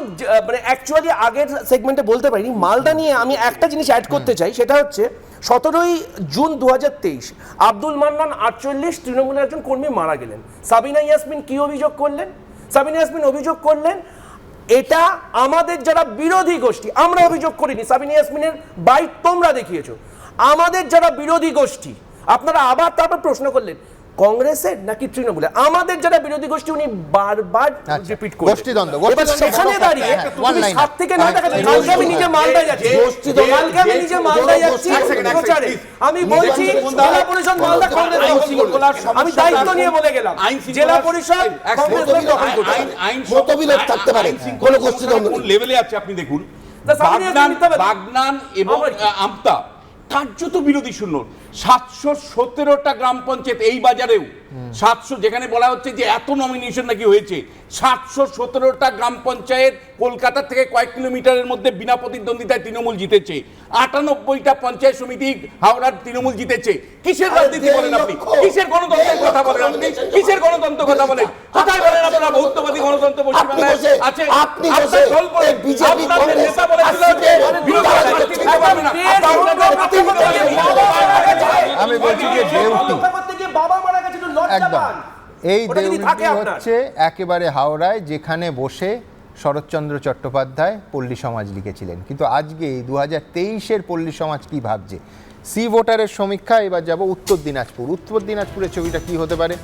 মানে অ্যাকচুয়ালি আগের সেগমেন্টে বলতে পারিনি, মালদা নিয়ে আমি একটা জিনিস অ্যাড করতে চাই। সেটা হচ্ছে 17ই জুন 2023 আব্দুল মান্নান 48 তৃণমূলের একজন কর্মী মারা গেলেন। সাবিনা ইয়াসমিন কি অভিযোগ করলেন? সাবিনা ইয়াসমিন অভিযোগ করলেন এটা আমাদের যারা বিরোধী গোষ্ঠী, আমরা অভিযোগ করিনি, সাবিনা ইয়াসমিনের বাইট তোমরা দেখিয়েছো, আমাদের যারা বিরোধী গোষ্ঠী, আপনারা আবার তারপর প্রশ্ন করলেন কংগ্রেসের নাকি তৃণমূলের। আমাদের যারা বিরোধী গোষ্ঠী উনি বারবার রিপিট করলেন। এবার সেখানে দাঁড়িয়ে তুমি 7 থেকে 9 টাকা, কালকে আমি নিজে মালদায় যাচ্ছি, প্রচারে আমি বলছি জেলা পরিষদ মালদা কংগ্রেস আমি দায়িত্ব নিয়ে বলে গেলাম, জেলা পরিষদ কংগ্রেস মতবিরোধ থাকতে পারে, কোন গোষ্ঠী দ্বন্দ্ব লেভেলে আছে আপনি দেখুন, বাগনান এবং আমতা কার্যত বিরোধী শূন্য। 717টা গ্রাম পঞ্চায়েত এই বাজারেও 700, যেখানে বলা হচ্ছে যে এত নমিনেশন নাকি হয়েছে, 717টা গ্রাম পঞ্চায়েত কলকাতা থেকে কয়েক কিলোমিটারের মধ্যে বিনা প্রতিদ্বন্দ্বিতায় তৃণমূল জিতেছে। 98টা পঞ্চায়েত সমিতি হাওড়ার তৃণমূল জিতেছে। কিসের রাজনীতি বলেন আপনি? কিসের গণতন্ত্রের কথা বলেন আপনি? কিসের গণতন্ত্র কথা বলেন? কোথায় বলেন আপনারা বহুত্ববাদী গণতন্ত্র পশ্চিমবাংলায় আছে? আপনার দল বলে, আপনাদের নেতা বলেছিল যে বিরোধী রাজনীতি দিতে পারবে না। আমি বলছি যে দেউটি একদম এই দেউলটি হচ্ছে একেবারে হাওড়ায়, যেখানে বসে শরৎচন্দ্র চট্টোপাধ্যায় পল্লী সমাজ লিখেছিলেন। কিন্তু আজকে 2023-এর পল্লী সমাজ কি ভাবছে? সি ভোটারের সমীক্ষা। এবার যাব উত্তর দিনাজপুর। উত্তর দিনাজপুরের ছবিটা কি হতে পারে?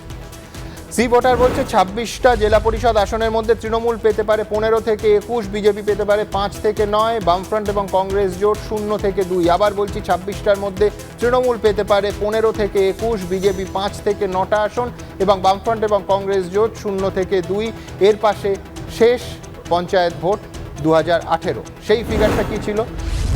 সি ভোটার বলছে 26টা জেলা পরিষদ আসনের মধ্যে তৃণমূল পেতে পারে 15 থেকে 21, বিজেপি পেতে পারে 5 থেকে 9, বামফ্রন্ট এবং কংগ্রেস জোট 0 থেকে 2। আবার বলছি 26টার মধ্যে তৃণমূল পেতে পারে 15 থেকে 21, বিজেপি 5 থেকে 9টা আসন এবং বামফ্রন্ট এবং কংগ্রেস জোট 0 থেকে 2। এর পাশে শেষ পঞ্চায়েত ভোট 2018, সেই ফিগারটা কি ছিল?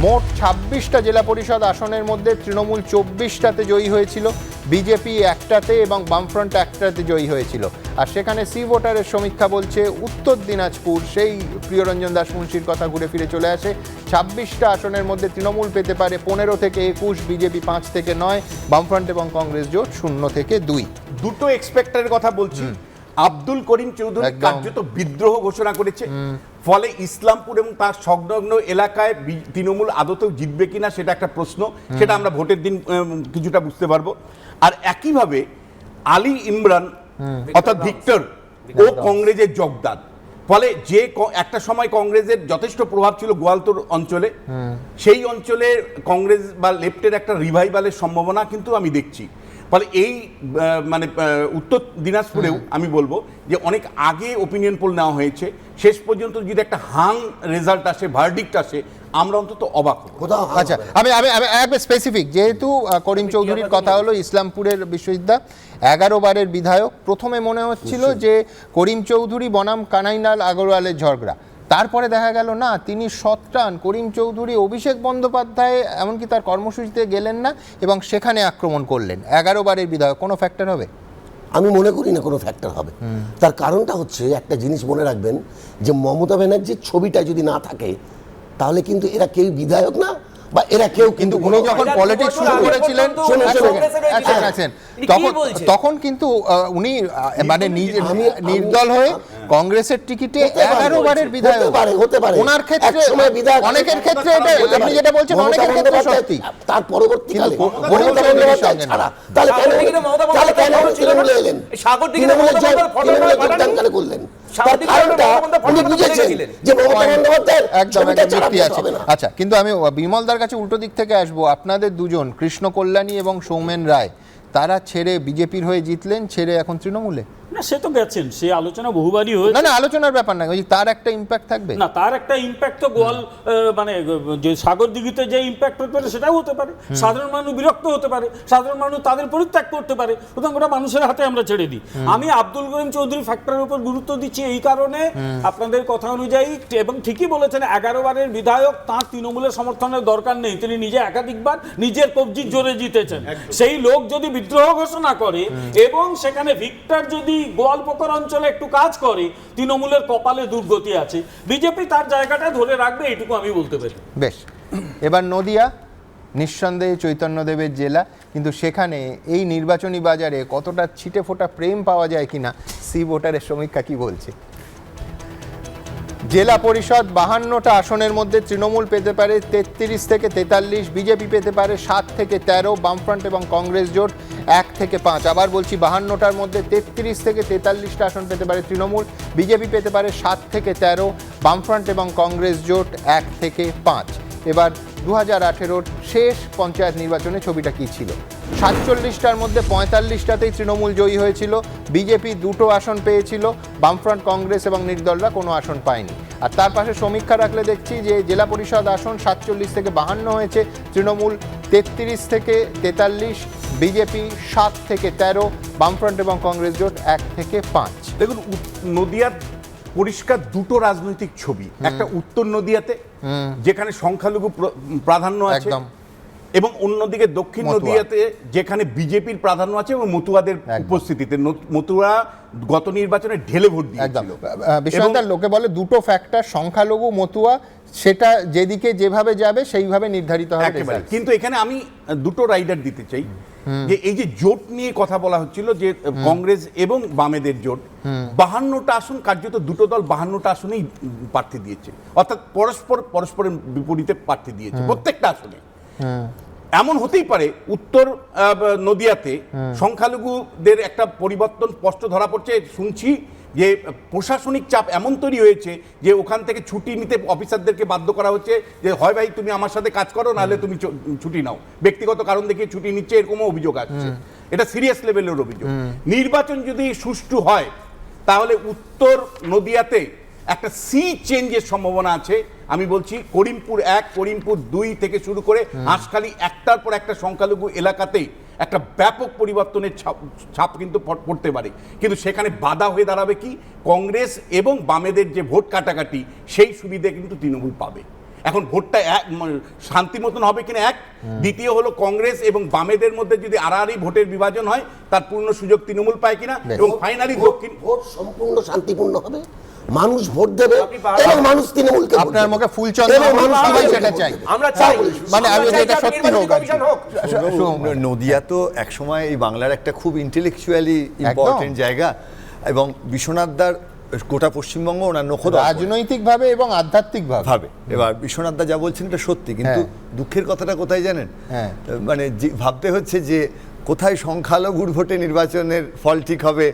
মোট 26টা জেলা পরিষদ আসনের মধ্যে তৃণমূল 24টাতে জয়ী হয়েছিল, বিজেপি 1টাতে এবং বামফ্রন্ট 1টাতে জয়ী হয়েছিল। আর সেখানে সি ভোটারের সমীক্ষা বলছে উত্তর দিনাজপুর সেই প্রিয়রঞ্জন দাস মুন্সির কথা ঘুরে ফিরে চলে আসে। 26টা আসনের মধ্যে তৃণমূল পেতে পারে 15 থেকে 21, বিজেপি 5 থেকে 9, বামফ্রন্ট এবং কংগ্রেস জোট 0 থেকে 2। দুটো এক্সপেক্টারের কথা বলছি। আব্দুল করিম চৌধুরী কার্যত বিদ্রোহ ঘোষণা করেছে, ফলে ইসলামপুর এবং তার সংলগ্ন এলাকায় তৃণমূল আদতেও জিতবে কিনা সেটা একটা প্রশ্ন, সেটা আমরা ভোটের দিন কিছুটা বুঝতে পারবো। আর একইভাবে আলী ইমরান অর্থাৎ ভিক্টর ও কংগ্রেসের যোগদান, ফলে যে একটা সময় কংগ্রেসের যথেষ্ট প্রভাব ছিল গোয়ালতোর অঞ্চলে, সেই অঞ্চলে কংগ্রেস বা লেফটের একটা রিভাইভালের সম্ভাবনা কিন্তু আমি দেখছি। ফলে এই মানে উত্তর দিনাজপুরেও আমি বলবো যে অনেক আগে ওপিনিয়ন পোল নেওয়া হয়েছে, শেষ পর্যন্ত যদি একটা হাং রেজাল্ট আসে, ভার্ডিক্ট আসে, আমরা অন্তত অবাক হব। আচ্ছা, আমি একবার স্পেসিফিক, যেহেতু করিম চৌধুরীর কথা হলো, ইসলামপুরের বিশ্ববিদ্যালয় 11 বারের বিধায়ক। প্রথমে মনে হচ্ছিল যে করিম চৌধুরী বনাম কানাইলাল আগরওয়ালের ঝগড়া, তারপরে দেখা গেল না, তিনি সৎটান করিম চৌধুরী অভিষেক বন্দ্যোপাধ্যায় এমনকি তার কর্মসূচিতে গেলেন না এবং সেখানে আক্রমণ করলেন। 11 বারের বিধায়ক, কোনো ফ্যাক্টর হবে? আমি মনে করি না কোনো ফ্যাক্টর হবে। তার কারণটা হচ্ছে, একটা জিনিস মনে রাখবেন যে মমতা ব্যানার্জির ছবিটা যদি না থাকে তাহলে কিন্তু এরা কেউ বিধায়ক না, বা এরা কেউ কিন্তু উনি যখন পলিটিক্স শুরু করেছিলেন তখন কিন্তু উনি মানে নির্দল হয়ে কংগ্রেসের টিকিটে 11 বারের বিধায়ক হতে পারে। ওনার ক্ষেত্রে অনেকের ক্ষেত্রে এটা আপনি যেটা বলছেন অনেকের ক্ষেত্রে সত্যি। তার পরবর্তীকালে তাহলে কেন তৃণমূলে এলেন? তৃণমূলে যোগদান কেন করলেন? আচ্ছা, কিন্তু আমি বিমলদার কাছে উল্টো দিক থেকে আসবো। আপনাদের দুজন, কৃষ্ণ কল্যাণী এবং সৌমেন রায়, তারা ছেড়ে বিজেপির হয়ে জিতলেন, ছেড়ে এখন তৃণমূলে। না, সে তো গেছেন, সে আলোচনা বহুবারই হয়েছে। না, আলোচনার ব্যাপার না, তার একটা ইম্প্যাক্ট থাকবে না, তার একটা ইম্প্যাক্ট তো গোয়াল মানে যে সাগর দিঘিতে যে ইম্প্যাক্ট হতে পারে সেটাও হতে পারে। সাধারণ মানুষ বিরক্ত হতে পারে, সাধারণ মানুষ তাদের পরিত্যাগ করতে পারে, সুতরাং ওটা মানুষের হাতে আমরা ছেড়ে দিই। আমি আব্দুল করিম চৌধুরী ফ্যাক্টরের উপর গুরুত্ব দিচ্ছি এই কারণে, আপনাদের কথা অনুযায়ী, এবং ঠিকই বলেছেন, 11 বারের বিধায়ক, তার তৃণমূলের সমর্থনের দরকার নেই, তিনি নিজে একাধিকবার নিজের কবজির জোরে জিতেছেন। সেই লোক যদি বিদ্রোহ ঘোষণা করে এবং সেখানে ভিক্টর যদি গোয়ালপোকর অঞ্চলে একটু কাজ করে, তৃণমূলের কপালে দুর্গতি আছে। বিজেপি তার জায়গাটা ধরে রাখবে, এটুকু আমি বলতে পারি। বেশ, এবার নদিয়া নিঃসন্দেহে চৈতন্যদেবের জেলা, কিন্তু সেখানে এই নির্বাচনী বাজারে কতটা ছিটে ফোটা প্রেম পাওয়া যায় কিনা, সি ভোটারের সমীক্ষা কি বলছে? জেলা পরিষদ 52টা আসনের মধ্যে তৃণমূল পেতে পারে 33 থেকে 43, বিজেপি পেতে পারে 7 থেকে 13, বামফ্রন্ট এবং কংগ্রেস জোট 1 থেকে 5। আবার বলছি, 52টার মধ্যে 33 থেকে 43টা আসন পেতে পারে তৃণমূল, বিজেপি পেতে পারে 7 থেকে 13, বামফ্রন্ট এবং কংগ্রেস জোট 1 থেকে 5। এবার 2018-র শেষ পঞ্চায়েত নির্বাচনে ছবিটা কী ছিল? 47টার মধ্যে 45টাতেই তৃণমূল জয়ী হয়েছিল, বিজেপি 2টো আসন পেয়েছিল, বামফ্রন্ট, কংগ্রেস এবং নির্দলরা কোনো আসন পায়নি। আর তার পাশে সমীক্ষা রাখলে দেখছি যে জেলা পরিষদ আসন 47 থেকে 52 হয়েছে, তৃণমূল 33 থেকে 43, বিজেপি 7 থেকে 13, বামফ্রন্ট এবং কংগ্রেস জোট 1 থেকে 5। দেখুন, নদিয়ার পরিষ্কার দুটো রাজনৈতিক ছবি। একটা উত্তর নদিয়াতে, যেখানে সংখ্যালঘু প্রাধান্য আছে, এবং অন্যদিকে দক্ষিণ মতুয়া। নদিয়াতে যেখানে বিজেপির প্রাধান্য আছে এবং মতুয়াদের উপস্থিতিতে মতুয়া গত নির্বাচনে ঢেলে ভোট একদম দিয়েছিল। বিশ্বনাথ লোকে বলে দুটো ফ্যাক্টর, সংখ্যালঘু মতুয়া, সেটা যেদিকে যেভাবে যাবে সেইভাবে নির্ধারিত হবে একেবারে। result। কিন্তু এখানে আমি দুটো রাইডার দিতে চাই, যে এই যে জোট নিয়ে কথা বলা হচ্ছিল, যে কংগ্রেস এবং বামেদের জোট, 52টা আসন কার্যত দুটো দল 52টা আসনেই প্রার্থী দিয়েছে, অর্থাৎ পরস্পরের বিপরীতে প্রার্থী দিয়েছে প্রত্যেকটা আসনে। এমন হতেই পারে উত্তর নদিয়াতে সংখ্যালঘুদের একটা পরিবর্তন স্পষ্ট ধরা পড়ছে। শুনছি যে প্রশাসনিক চাপ এমন তৈরি হয়েছে যে ওখান থেকে ছুটি নিতে অফিসারদেরকে বাধ্য করা হচ্ছে, যে হয় ভাই তুমি আমার সাথে কাজ করো, নাহলে তুমি ছুটি নাও, ব্যক্তিগত কারণ দেখিয়ে ছুটি নিচ্ছে, এরকমও অভিযোগ আসছে। এটা সিরিয়াস লেভেলের অভিযোগ। নির্বাচন যদি সুষ্ঠু হয় তাহলে উত্তর নদিয়াতে একটা সি চেঞ্জের সম্ভাবনা আছে। আমি বলছি করিমপুর 1, করিমপুর 2 থেকে শুরু করে হাঁসখালি একটার পর একটা সংখ্যালঘু এলাকাতেই একটা ব্যাপক পরিবর্তনের ছাপ কিন্তু পড়তে পারে। কিন্তু সেখানে বাধা হয়ে দাঁড়াবে কি, কংগ্রেস এবং বামেদের যে ভোট কাটাকাটি, সেই সুবিধা কিন্তু তৃণমূল পাবে। এখন ভোটটা শান্তি মতন হবে কিনা এক, দ্বিতীয় হলো কংগ্রেস এবং বামেদের মধ্যে যদি আড়াআড়ি ভোটের বিভাজন হয় তার পূর্ণ সুযোগ তৃণমূল পায় কিনা, এবং ফাইনালি দক্ষিণ ভোট সম্পূর্ণ শান্তিপূর্ণ হবে, মানুষ ভোট দেবে এবং মানুষ তৃণমূলকে ভোট আপনার দেবে। মুখে ফুল চন্দন, এবং মানুষ সবাই তৃণমূলকে সেটা ভোট চাই। দেবে। আমরা চাই, মানে আমি আমরা চাই এটা যে সত্যি নির্বাচিত হোক আর কি। কমিশন হোক। নদিয়া তো একসময় এই বাংলার একটা খুব ইন্টেলেকচুয়ালি ইম্পর্টেন্ট জায়গা, এবং বিশ্বনাথদার গোটা পশ্চিমবঙ্গ ওনার নখদ রাজনৈতিকভাবে এবং আধ্যাত্মিকভাবে ভাবে। এবার বিশ্বনাথদা যা বলছেন এটা সত্যি, কিন্তু দুঃখের কথাটা কোথায় জানেন, হ্যাঁ। মানে ভাবতে হচ্ছে যে কোথায় সংখ্যালঘুর ভোটে নির্বাচনের ফল ঠিক হবে,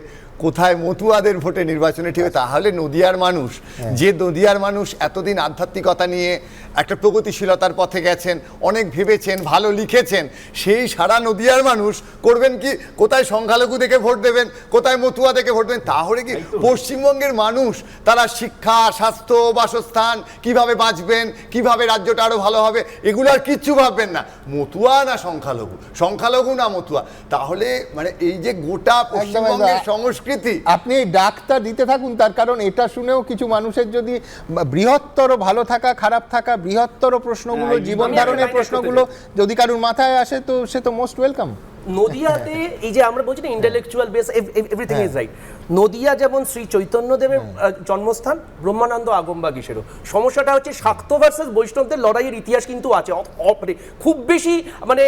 কোথায় মতুয়াদের ভোটে নির্বাচনে ঠিক হবে। তাহলে নদিয়ার মানুষ, যে নদিয়ার মানুষ এতদিন আধ্যাত্মিকতা নিয়ে একটা প্রগতিশীলতার পথে গেছেন, অনেক ভেবেছেন, ভালো লিখেছেন, সেই সারা নদিয়ার মানুষ করবেন কি, কোথায় সংখ্যালঘু দেখে ভোট দেবেন, কোথায় মতুয়া দেখে ভোট দেবেন। তাহলে কি পশ্চিমবঙ্গের মানুষ তারা শিক্ষা, স্বাস্থ্য, বাসস্থান, কিভাবে বাঁচবেন, কিভাবে রাজ্যটা আরো ভালো হবে, এগুলো আর কিচ্ছু ভাববেন না। মতুয়া না সংখ্যালঘু, সংখ্যালঘু না মতুয়া, তাহলে মানে এই যে গোটা পশ্চিমবঙ্গের সংস্কৃতি। আপনি এই ডাকটা দিতে থাকুন, তার কারণ এটা শুনেও কিছু মানুষের যদি বৃহত্তর ভালো থাকা, খারাপ থাকা, বৃহত্তর প্রশ্নগুলো, জীবন ধারণের প্রশ্নগুলো যদি কারোর মাথায় আসে, তো সে তো মোস্ট ওয়েলকাম। নদিয়াতে এই যে আমরা বলছি না intellectual base, everything is right. Nadia যেমন শ্রী চৈতন্যদেবের জন্মস্থান, ব্রহ্মানন্দ আগমবাগীশেরও। সমস্যাটা হচ্ছে শাক্ত ভার্সেস বৈষ্ণবদের লড়াইয়ের ইতিহাস কিন্তু আছে, খুব বেশি মানে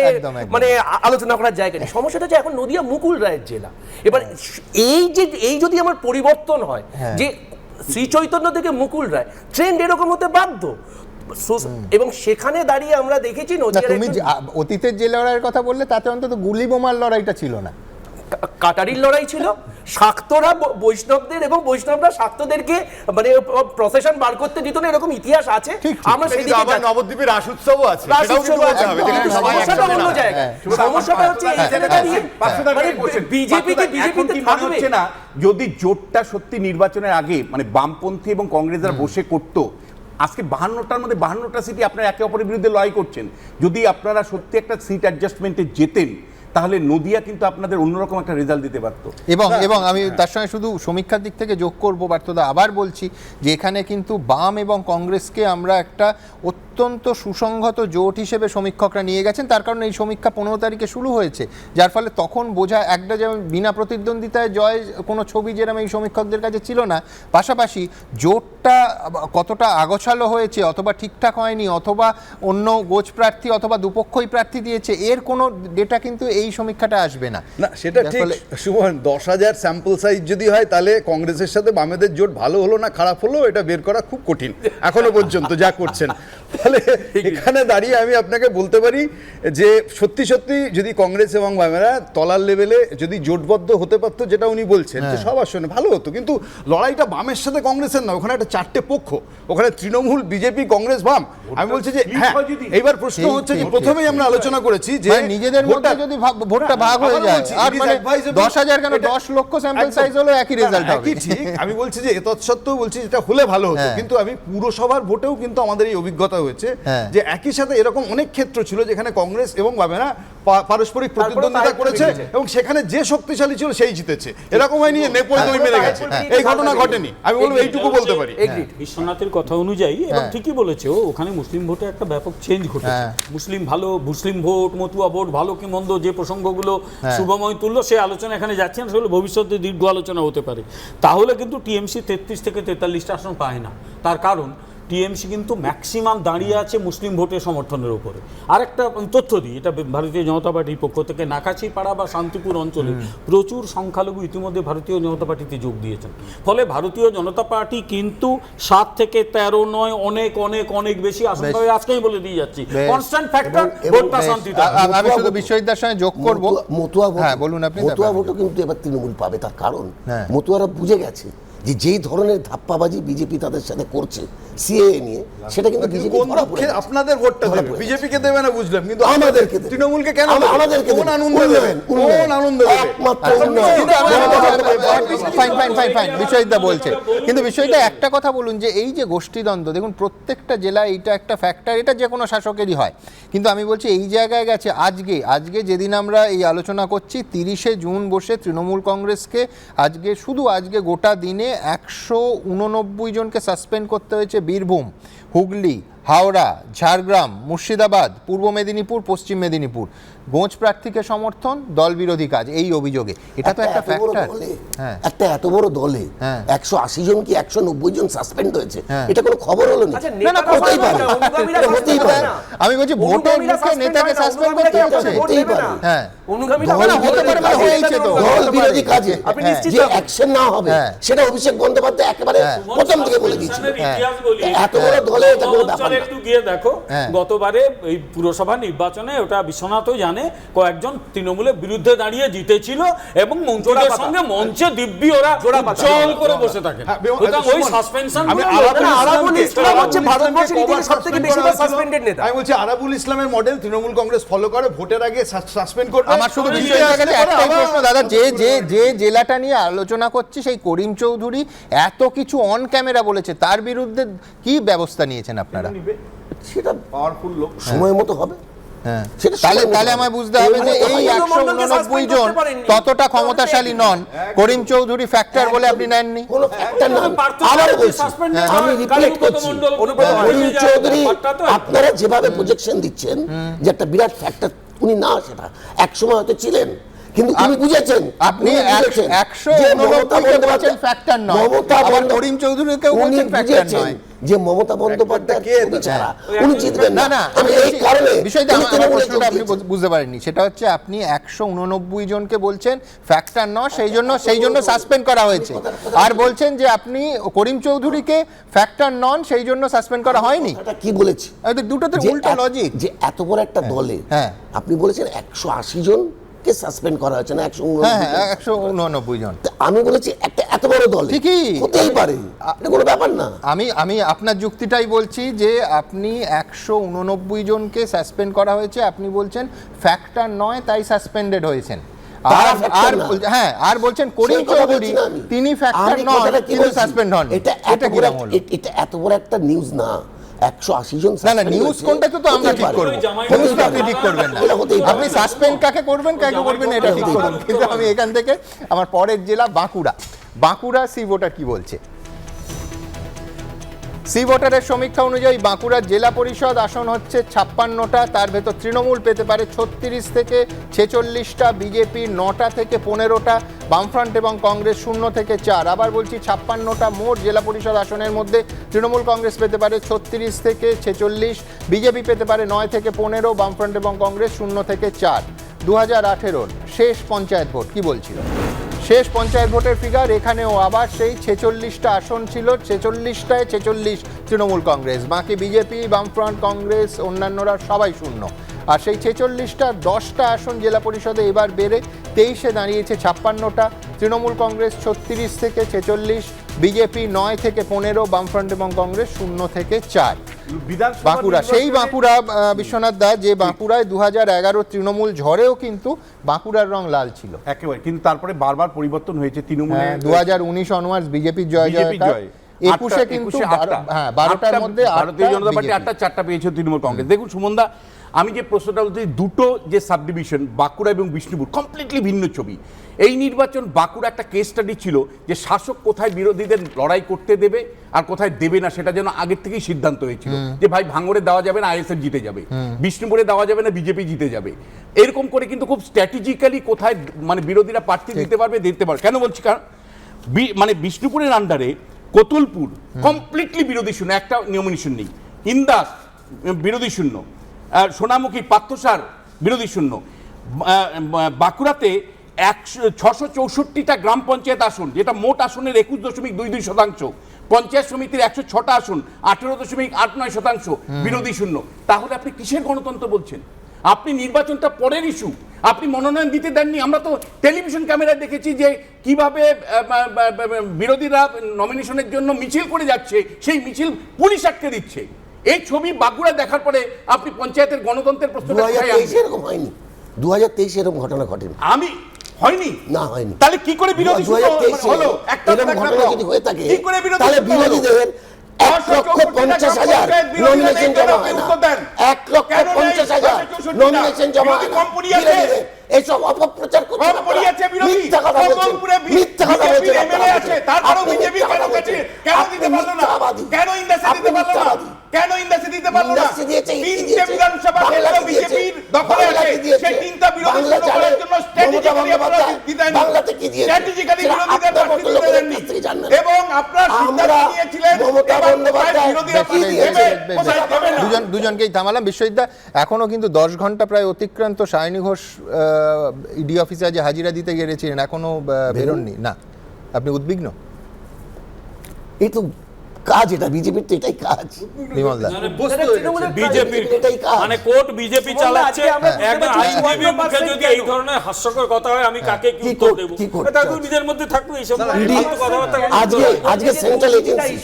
মানে আলোচনা করার জায়গা নেই। সমস্যাটা হচ্ছে এখন নদিয়া মুকুল রায়ের জেলা। এবার এই যদি আমার পরিবর্তন হয় যে শ্রী চৈতন্য থেকে মুকুল রায়, ট্রেন্ড এরকম হতে বাধ্য। এবং সেখানে দাঁড়িয়ে আমরা দেখেছি তুমি অতীতের যে লড়াইয়ের কথা বললে তাতে অন্তত গুলি বোমার লড়াইটা ছিল না, কাটারির লড়াই ছিল। শাক্তরা বৈষ্ণবদের এবং বৈষ্ণবরা শাক্তদেরকে মানে প্রসেশন বার করতে দিত না, এরকম ইতিহাস আছে। আমরা সেদিকে আবার নবদ্বীপের রাস উৎসবও আছে, সেটাও কিন্তু বলতে হবে, যেখানে সবাই সমস্যাটা একসাথে অন্য না। জায়গায়। সমস্যাটা হচ্ছে এই জায়গায় দাঁড়িয়ে বিজেপিকে বিজেপিতে থাকবে না। যদি জোটটা সত্যি নির্বাচনের আগে মানে বামপন্থী এবং কংগ্রেসরা বসে করতো, আজকে 52টার মধ্যে 52টা সিটি আপনারা একে অপরের বিরুদ্ধে লড়াই করছেন। যদি আপনারা সত্যি একটা সিট অ্যাডজাস্টমেন্টে যেতেন, তাহলে নদিয়া কিন্তু আপনাদের অন্যরকম একটা রেজাল্ট দিতে পারত। এবং আমি তার সঙ্গে শুধু সমীক্ষার দিক থেকে যোগ করবো বার্তদা, আবার বলছি যে এখানে কিন্তু বাম এবং কংগ্রেসকে আমরা একটা অত্যন্ত সুসংহত জোট হিসেবে সমীক্ষকরা নিয়ে গেছেন। তার কারণে এই সমীক্ষা 15 তারিখে শুরু হয়েছে, যার ফলে তখন বোঝা একটা যেমন বিনা প্রতিদ্বন্দ্বিতায় জয় কোনো ছবি যেরকম এই সমীক্ষকদের কাছে ছিল না, পাশাপাশি জোটটা কতটা আগোছালো হয়েছে অথবা ঠিকঠাক হয়নি, অথবা অন্য গোছ প্রার্থী অথবা দুপক্ষই প্রার্থী দিয়েছে, এর কোনো ডেটা কিন্তু এই সমীক্ষাটা আসবে না। না সেটা ঠিক সুমন, 10,000 স্যাম্পল সাইজ যদি হয় তাহলে কংগ্রেসের সাথে বামেদের জোট ভালো হলো না খারাপ হলো এটা বের করা খুব কঠিন এখনো পর্যন্ত যা করছেন। ফলে এখানে দাঁড়িয়ে আমি আপনাকে বলতে পারি যে সত্যি সত্যি যদি কংগ্রেস এবং বামেরা তলার লেভেলে যদি জোটবদ্ধ হতে পারতো, যেটা উনি বলছেন যে সব আসনে ভালো হতো, কিন্তু লড়াইটা বামের সাথে কংগ্রেসের না, ওখানে একটা 4টে পক্ষ, ওখানে তৃণমূল, বিজেপি, কংগ্রেস, বাম। আমি বলছি যে হ্যাঁ, এইবার প্রশ্ন হচ্ছে যে প্রথমেই আমরা আলোচনা করেছি যে নিজেদের মধ্যে যদি ভোটটা ভাগ হয়ে আবার যায়। বলছি, আর it is মানে advisable, 10,000 কেন এটা- 10 লক্ষ স্যাম্পল একদম। সাইজ হলো একই রেজাল্ট হবে। একই ঠিক, আমি বলছি যে তৎসত্ত্বেও বলছি যেটা হলে ভালো হতো, হ্যাঁ। কিন্তু আমি পুরসভার ভোটেও কিন্তু আমাদের এই অভিজ্ঞতা হয়েছে হ্যাঁ। যে একই সাথে এরকম অনেক ক্ষেত্র ছিল যেখানে কংগ্রেস এবং বামেরা পারস্পরিক প্রতিদ্বন্দ্বিতা তারপরে করেছে তাই জিতেছে। এবং সেখানে যে শক্তিশালী ছিল সেই জিতেছে। এরকম হয়নি নেপোয় দই মেরে গেছে, এই ঘটনা ঘটেনি। আমি বলবো এইটুকু বলতে পারি। Agreed. বিশ্বনাথের কথা অনুযায়ী এবং হ্যাঁ। ঠিকই বলেছে ও, ওখানে মুসলিম ভোটে একটা ব্যাপক চেঞ্জ ঘটেছে। হ্যাঁ। মুসলিম ভোট, মতুয়া ভোট, ভালো কি মন্দ, যে প্রসঙ্গগুলো শুভময় তুললো সে আলোচনা এখানে যাচ্ছে না, সেগুলো ভবিষ্যতে দীর্ঘ আলোচনা হতে পারে। তাহলে কিন্তু টিএমসি 33 থেকে 43টা আসন পায় না। তার কারণ টিএমসি কিন্তু ম্যাক্সিমাম দাঁড়িয়ে আছে মুসলিম ভোটের সমর্থনের উপরে। আরেকটা তথ্য দিই, এটা ভারতীয় জনতা পার্টির পক্ষ থেকে, নাকাছিপাড়া বা শান্তিপুর অঞ্চলে প্রচুর সংখ্যালঘু ইতিমধ্যে ভারতীয় জনতা পার্টিতে যোগ দিয়েছেন। ফলে ভারতীয় জনতা পার্টি কিন্তু 7 থেকে 13 নয়, অনেক অনেক অনেক বেশি আসন পাবে। আজকেই বলে দিয়ে যাচ্ছি, কনস্ট্যান্ট ফ্যাক্টর ভোটটা শান্তিতে হবে। আমি শুধু বিশ্ববিদ্যালয়ের সঙ্গে যোগ করব। মতুয়া ভোট, হ্যাঁ, বলুন আপনি। মতুয়া ভোটও কিন্তু এবার তৃণমূল পাবে। তার কারণ হ্যাঁ। মতুয়ারা বুঝে গেছে যে যেই ধরনের ধাপ্পাবাজি বিজেপি তাদের সাথে করছে সিএএ নিয়ে, সেটা কিন্তু বিজেপি কোন দুঃখে আপনাদের ভোটটা ধরা দেবে, পড়ে বিজেপিকে দেবে না বুঝলাম, কিন্তু আমাদেরকে দেবে। তৃণমূলকে কেন দেবে? আমাদেরকে কোন দেবে। আনন্দ দেবে? কোন আনন্দ দেবে? একমাত্র আচ্ছা, উন্নয়ন। ফাইন বিশ্বজিৎদা বলছে, কিন্তু বিশ্বজিৎদা একটা কথা বলুন যে এই যে গোষ্ঠীদ্বন্দ্ব, দেখুন প্রত্যেকটা জেলায় এইটা একটা ফ্যাক্টর, এটা যে কোনো শাসকেরই হয়, কিন্তু আমি বলছি এই জায়গায় গেছে আজকে যেদিন আমরা এই আলোচনা করছি 30শে জুন বসে তৃণমূল কংগ্রেসকে আজকে গোটা দিনে 189 জনকে সাসপেন্ড করতে হয়েছে। বীরভূম, হুগলি, হাওড়া, ঝাড়গ্রাম, মুর্শিদাবাদ, পূর্ব মেদিনীপুর, পশ্চিম মেদিনীপুর, গোঁজ প্রার্থীকে সমর্থন, দল বিরোধী কাজ, এই অভিযোগে। এটা তো একটা ফ্যাক্টর। হ্যাঁ, একটা এত বড় দলে হ্যাঁ। 180 জন কি 190 জন সাসপেন্ড হয়েছে, হ্যাঁ। এটা কোনো খবর হলো না। আচ্ছা, না, নেতারা হতেই পারে। অনুগামীরা এটা হতেই suspend পারে। হয় না। আমি বলছি ভোটের অনুগামীরা মুখে suspend নেতাকে হয় না, সাসপেন্ড অনুগামীরা করতে কেউ হচ্ছে। ভোট হতেই দেবে পারে। না। হ্যাঁ। অনুগামীরা দল ভোট বিরোধী দেবে না, কাজে, হয়েছে তো। দল বিরোধী কাজে আপনি হ্যাঁ। নিশ্চিত যে থাকুন। অ্যাকশন না হবে, হ্যাঁ। সেটা অভিষেক বন্দ্যোপাধ্যায় একেবারে প্রথম থেকে বলে দিয়েছিল। এত বড় দলে এটা কোনো ব্যাপার না। একটু গিয়ে দেখো, হ্যাঁ। গতবারে এই পুরসভা নির্বাচনে ওটা বিশ্বনাথও জানে, কয়েকজন তৃণমূলের বিরুদ্ধে দাঁড়িয়ে জিতেছিল এবং মন্ত্রীদের সঙ্গে মঞ্চে দিব্যি ওরা উজ্জ্বল করে বসে থাকে। হ্যাঁ, সুতরাং ওই সাসপেনশন আমি আরাবুল ইসলাম হচ্ছে ভারতবর্ষের ইতিহাসে সবথেকে বেশি সাসপেন্ডেড নেতা। আমি বলছি আরাবুল ইসলামের মডেল তৃণমূল কংগ্রেস ফলো করে, ভোটের আগে সাসপেন্ড করবে। আমার শুধু জিতে বিষয় আসলে একটাই পরে আবার- প্রশ্ন দাদা, যে জেলাটা নিয়ে আলোচনা করছি সেই করিম চৌধুরী এত কিছু অন ক্যামেরা বলেছে, তার বিরুদ্ধে কি ব্যবস্থা নিয়েছেন আপনারা? সেটা পাওয়ারফুল লোক। সময় মতো হবে। হ্যাঁ, সেটা তাহলে সময় তাহলে মতো আমায় হবে। বুঝতে হবে যে এই মহিলা 189 মণ্ডলকে suspend জন করতে পারেননি। ততটা ক্ষমতাশালী নন। করিম চৌধুরী ফ্যাক্টর বলে আপনি নেননি। কোনো ফ্যাক্টর না। আবার বলছি, আমি রিপিট করছি, করিম চৌধুরী আপনারা যেভাবে প্রজেকশন দিচ্ছেন যে একটা বিরাট ফ্যাক্টর, উনি না, সেটা একসময় হয়তো ছিলেন, কিন্তু উনি বুঝেছেন, আপনি উনি বুঝেছেন যে 189 কে বলছেন ফ্যাক্টর নয়, আবার করিম চৌধুরীকেও উনি বলছেন ফ্যাক্টর বুঝেছেন নয়। যে মমতা বন্দ্যোপাধ্যায় কে ছবি ছাড়া উনি জিতবেন না না। না, আমি এই কারণে বিষয়টা উনি আমার তৃণমূলে প্রশ্নটা যোগ আপনি দিয়েছেন। বুঝতে পারেননি। সেটা হচ্ছে আপনি 189 জনকে বলছেন ফ্যাক্টর নয়, সেই জন্য সাসপেন্ড করা হয়েছে, আর বলছেন যে আপনি করিম চৌধুরীকে ফ্যাক্টর নন সেই জন্য সাসপেন্ড করা হয়নি। এটা কি বলেছি? দুটোতে যে উল্টো লজিক। যে এত বড় একটা দলে হ্যাঁ। আপনি বলেছেন 180 জনকে সাসপেন্ড করা হয়েছে না 189 হ্যাঁ হ্যাঁ, 189 জন। তা আমি বলেছি একটা এত বড় দলে ঠিকই। হতেই পারে, এটা কোনো ব্যাপার না। আমি আপনার যুক্তিটাই বলছি যে আপনি 189 জনকে সাসপেন্ড করা হয়েছে, আপনি বলছেন ফ্যাক্টর নয় তাই সাসপেন্ডেড হয়েছেন। তারা factor না। হ্যাঁ, আর বলছেন করিম সেই কথা চৌধুরী বলছি না আমি। তিনি ফ্যাক্টর আমি নন, কথাটা কি তিনি বলছি? সাসপেন্ড হন। এটা এটা কি রকম হলো? এটা এত বড় একটা নিউজ না। 180 জন না না, suspend নিউজ হয়েছে। কোনটা তো আমরা হতেই ঠিক পারে। করবো, হতেই নিউজটা আপনি পারে। ঠিক করবেন না। এটা হতেই পারে। আপনি সাসপেন্ড কাকে করবেন এটা ঠিক করুন। কিন্তু আমি এখান থেকে আমার পরের জেলা বাঁকুড়া সি ভোটার কি বলছে। সি ভোটারের সমীক্ষা অনুযায়ী বাঁকুড়ার জেলা পরিষদ আসন হচ্ছে 56টা, তার ভেতর তৃণমূল পেতে পারে 36 থেকে 46টা, বিজেপি 9টা থেকে 15টা, বামফ্রন্ট এবং কংগ্রেস 0 থেকে 4। আবার বলছি 56টা মোট জেলা পরিষদ আসনের মধ্যে তৃণমূল কংগ্রেস পেতে পারে 36 থেকে 46, বিজেপি পেতে পারে 9 থেকে 15, বামফ্রন্ট এবং কংগ্রেস 0 থেকে 4। 2018-র শেষ পঞ্চায়েত ভোট কি বলছিল? শেষ পঞ্চায়েত ভোটের ফিগার এখানেও আবার সেই 46টা আসন ছিল, 46টায় 46 তৃণমূল কংগ্রেস, বাকি বিজেপি, বামফ্রন্ট, কংগ্রেস, অন্যান্যরা সবাই শূন্য। আর সেই 46টা 10টা আসন জেলা পরিষদে এবার বেড়ে 23-এ দাঁড়িয়েছে 56টা, তৃণমূল কংগ্রেস 36 থেকে 46, বিজেপি 9 থেকে 15, বামফ্রন্ট এবং কংগ্রেস 0 থেকে 4। বিধানসভা বাঁকুড়া, সেই নির্বাচনে- বাঁকুড়া বিশ্বনাথ দা, যে বাঁকুড়ায় 2011 তৃণমূল ঝড়েও কিন্তু বাঁকুড়ার রং লাল ছিল। একেবারে, কিন্তু তারপরে বারবার পরিবর্তন হয়েছে তৃণমূলের 2019 অনওয়ার্ডস বিজেপির জয় বিজেপির জয়কার। জয়। 21 কিন্তু 12টার মধ্যে ভারতীয় জনতা পার্টি BJP 8টা পেয়েছে তৃণমূল কংগ্রেস। দেখুন সুমনদা, আমি যে প্রশ্নটা বলতে, দুটো যে সাব ডিভিশন বাঁকুড়া এবং বিষ্ণুপুর কমপ্লিটলি ভিন্ন ছবি। এই নির্বাচন বাঁকুড়া একটা কেস স্টাডি ছিল যে শাসক কোথায় বিরোধীদের লড়াই করতে দেবে আর কোথায় দেবে না, সেটা যেন আগের থেকেই সিদ্ধান্ত হয়েছিল যে ভাই ভাঙড়ে দেওয়া যাবে না, আইএসএফ জিতে যাবে, বিষ্ণুপুরে দেওয়া যাবে না, বিজেপি জিতে যাবে। এরকম করে কিন্তু খুব স্ট্র্যাটেজিক্যালি কোথায় মানে বিরোধীরা প্রার্থী দিতে পারবে কেন বলছি, কারণ মানে বিষ্ণুপুরের আন্ডারে কতুলপুর কমপ্লিটলি বিরোধী শূন্য, একটা নমিনেশন নেই, ইন্দাস বিরোধী শূন্য, সোনামুখী পার্থসার বিরোধী শূন্য। বাঁকুড়াতে 664টা গ্রাম পঞ্চায়েত আসন, যেটা মোট আসনের 21.22%, পঞ্চায়েত সমিতির 106টা আসন 18.89% বিরোধী শূন্য। তাহলে আপনি কিসের গণতন্ত্র বলছেন? আপনি নির্বাচনটা পরের ইস্যু, আপনি মনোনয়ন দিতে দেননি। আমরা তো টেলিভিশন ক্যামেরায় দেখেছি যে কিভাবে বিরোধীরা নমিনেশনের জন্য মিছিল করে যাচ্ছে, সেই মিছিল পুলিশ আটকে দিচ্ছে। এই ছবি বাঁকুড়া দেখার পরে আপনি পঞ্চায়েতের গণতন্ত্রের প্রশ্নটা কোথায় 2023 আনবেন? এরকম হয়নি, 2023 এরকম ঘটনা ঘটেনি। আমি হয়নি না, হয়নি। তাহলে কি করে বিরোধী শূন্য 2023 হলো? একটা এরকম দেখান ঘটনা তো। যদি হয়ে থাকে কি করে বিরোধী তাহলে শূন্য হলো? বিরোধীদের 1,50,000 নমিনেশন জমা হয় না, 1,50,000 নমিনেশন জমা হয় না। বিরোধীদের এইসব অপপ্রচার করছে, মিথ্যা কথা বলছেন, মিথ্যা কথা বলছেন। তারপরেও বিজেপি কেন গেছে? কেন দিতে পারলো না? কেন ইন্দাসে দিতে পারলো না? কেন ইন্দাসে দিতে পারলো না? ইন্দাসে দিয়েছে, তিনটে বিধানসভা বাংলাতে বিজেপির দিয়েছে, দখলে আছে, বাংলাতে দিয়েছে। সেই তিনটা বিরোধী বাংলা শূন্য চালে করার জন্য স্ট্র্যাটেজিক্যালি আপনারা দিতে দেননি। বাংলাতে কি দিয়েছে? স্ট্র্যাটেজিক্যালি সেটা বিরোধীদের আপনার প্রার্থী মতো দিতে লোকেদের দেননি। কাছ থেকে জানবেন। এবং আপনারা সিদ্ধান্ত আমরা নিয়েছিলেন মমতা এবার কোথায় বন্দ্যোপাধ্যায় বিরোধীরা কি প্রার্থী দিয়েছে? দেবে, কোথায় দেবে না। দুজনকেই থামালাম। বিশ্বজিৎদা, এখনো কিন্তু 10 ঘন্টা প্রায় অতিক্রান্ত। সায়নী ঘোষ ইডি অফিসে যে হাজিরা দিতে গেছিলেন, এখনো বেরোননি না। আপনি উদ্বিগ্ন? এই তো কাজ, এটা বিজেপির তো এটাই কাজ। বিমল দা, বিজেপির এটাই কাজ। মানে কোর্ট বিজেপি চালাচ্ছে, আজকে আমরা একদম বুঝতে পারছি আইনজীবীর মুখে 100% যদি এই ধরনের হাস্যকর কথা হয়, আমি কাকে কি কি উত্তর কোর্ট, দেব? কি কোর্ট এটা তো চাচ্ছে? নিজের মধ্যে থাকবে এইসব ইডি কথাবার্তা। আজকে সেন্ট্রাল এজেন্সি,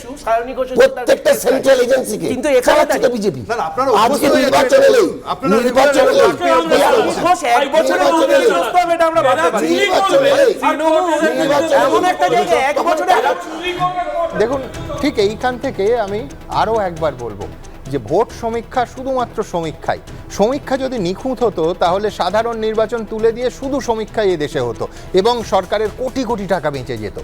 প্রত্যেকটা সেন্ট্রাল এজেন্সিকে কিন্তু এখানে চালাচ্ছে তাই- বিজেপি। না, না, আপনারা আজকে অভ্যস্ত হয়ে নির্বাচন যাচ্ছেন। এলেই, আপনারা নির্বাচন regular এলেই রাজনীতি কি আলোচনা? ঘোষ এক বছরের নির্বাচন মধ্যে এলেই, সুস্থ হবে, এটা আমরা ভাবতে পারি। নির্বাচন এলেই, নির্বাচন এমন একটা জায়গায় এক বছরে দেখুন, ঠিক এইখান থেকে আমি আরও একবার বলবো যে ভোট সমীক্ষা শুধুমাত্র সমীক্ষা যদি নিখুঁত হতো তাহলে সাধারণ নির্বাচন তুলে দিয়ে শুধু সমীক্ষাই এদেশে হতো এবং সরকারের কোটি কোটি টাকা বেঁচে যেত।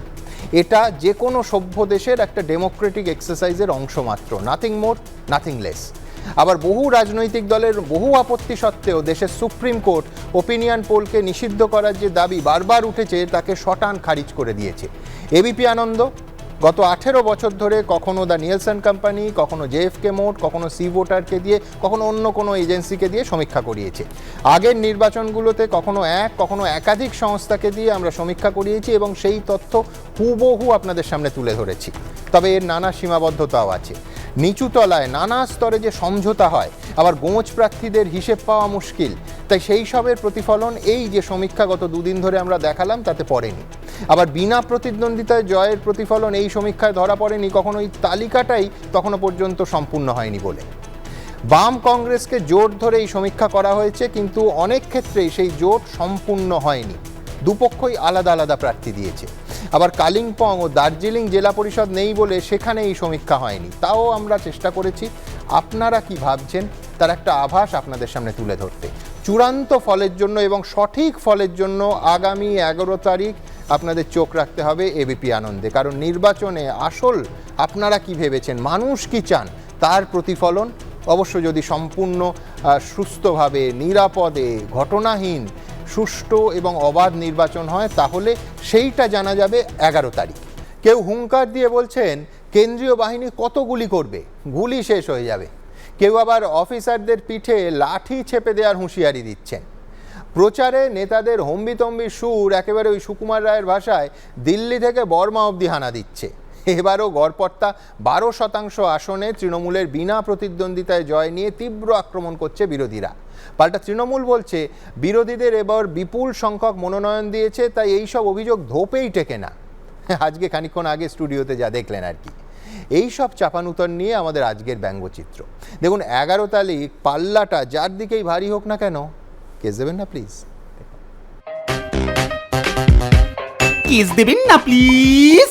এটা যে কোনো সভ্য দেশের একটা ডেমোক্রেটিক এক্সারসাইজের অংশ মাত্র, নাথিং মোর নাথিং লেস। আবার বহু রাজনৈতিক দলের বহু আপত্তি সত্ত্বেও দেশের সুপ্রিম কোর্ট ওপিনিয়ন পোলকে নিষিদ্ধ করার যে দাবি বারবার উঠেছে তাকে শটান খারিজ করে দিয়েছে। এবিপি আনন্দ গত 18 বছর ধরে কখনো দ্য নিয়েলসন কোম্পানি, কখনো জেএফকে মোড, কখনো সি ভোটারকে দিয়ে, কখনো অন্য কোনো এজেন্সিকে দিয়ে সমীক্ষা করিয়েছে। আগের নির্বাচনগুলোতে কখনো একাধিক সংস্থাকে দিয়ে আমরা সমীক্ষা করিয়েছি এবং সেই তথ্য হুবহু আপনাদের সামনে তুলে ধরেছি। তবে এর নানা সীমাবদ্ধতাও আছে। নিচু তলায় নানা স্তরে যে সমঝোতা হয়, আবার গোঁজ প্রার্থীদের হিসেব পাওয়া মুশকিল, তাই সেই সবের প্রতিফলন এই যে সমীক্ষা গত দুদিন ধরে আমরা দেখালাম তাতে পড়েনি। আবার বিনা প্রতিদ্বন্দ্বিতায় জয়ের প্রতিফলন এই সমীক্ষায় ধরা পড়েনি, কখনো এই তালিকাটাই তখনও পর্যন্ত সম্পূর্ণ হয়নি বলে। বাম কংগ্রেসকে জোট ধরে এই সমীক্ষা করা হয়েছে, কিন্তু অনেক ক্ষেত্রেই সেই জোট সম্পূর্ণ হয়নি। দুপক্ষই আলাদা আলাদা প্রার্থী দিয়েছে। আবার কালিম্পং ও দার্জিলিং জেলা পরিষদ নেই বলে সেখানে এই সমীক্ষা হয়নি। তাও আমরা চেষ্টা করেছি আপনারা কি ভাবছেন তার একটা আভাস আপনাদের সামনে তুলে ধরতে। চূড়ান্ত ফলের জন্য এবং সঠিক ফলের জন্য আগামী 11 তারিখ আপনাদের চোখ রাখতে হবে এবিপি আনন্দে, কারণ নির্বাচনে আসল আপনারা কি ভেবেছেন, মানুষ কি চান, তার প্রতিফলন অবশ্য যদি সম্পূর্ণ সুস্থভাবে, নিরাপদে, ঘটনাহীন, সুষ্ঠু এবং অবাধ নির্বাচন হয় তাহলে সেইটা জানা যাবে 11 তারিখ। কেউ হুঙ্কার দিয়ে বলছেন কেন্দ্রীয় বাহিনী কত গুলি করবে, গুলি শেষ হয়ে যাবে। কেউ আবার অফিসারদের পিঠে লাঠি চেপে দেওয়ার হুঁশিয়ারি দিচ্ছেন। প্রচারে নেতাদের হম্বিতম্বির সুর একেবারে ওই সুকুমার রায়ের ভাষায় দিল্লি থেকে বর্মা অবধি হানা দিচ্ছে। এবারও গড়পড়তা 12% আসনে তৃণমূলের বিনা প্রতিদ্বন্দ্বিতায় জয় নিয়ে তীব্র আক্রমণ করছে বিরোধীরা। পাল্টা তৃণমূল বলছে বিরোধীদের এবার বিপুল সংখ্যক মনোনয়ন দিয়েছে, তাই এইসব অভিযোগ ধোপেই টেকে না। আজকে খানিকক্ষণ আগে স্টুডিওতে যা দেখলেন আর কি। এই সব চাপানুতর নিয়ে আমাদের আজকের ব্যঙ্গচিত্র। দেখুন 11 তারিখ পাল্লাটা যার দিকেই ভারী হোক না কেন, কেস দেবেন না প্লিজ? কেস দেবেন না প্লিজ?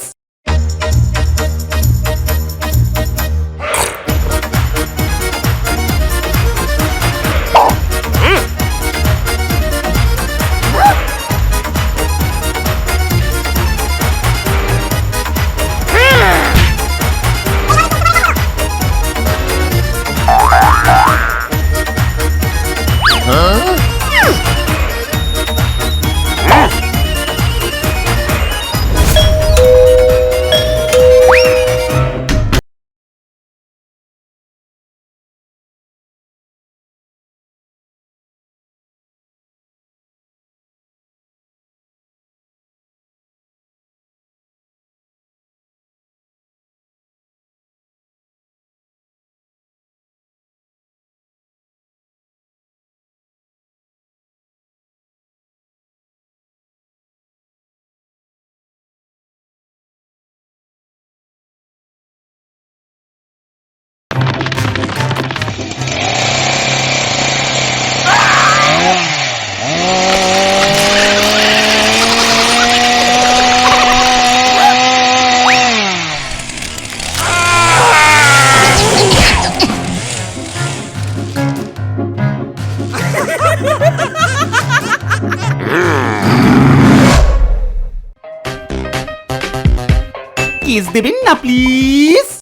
কেস দেবেন না প্লিজ?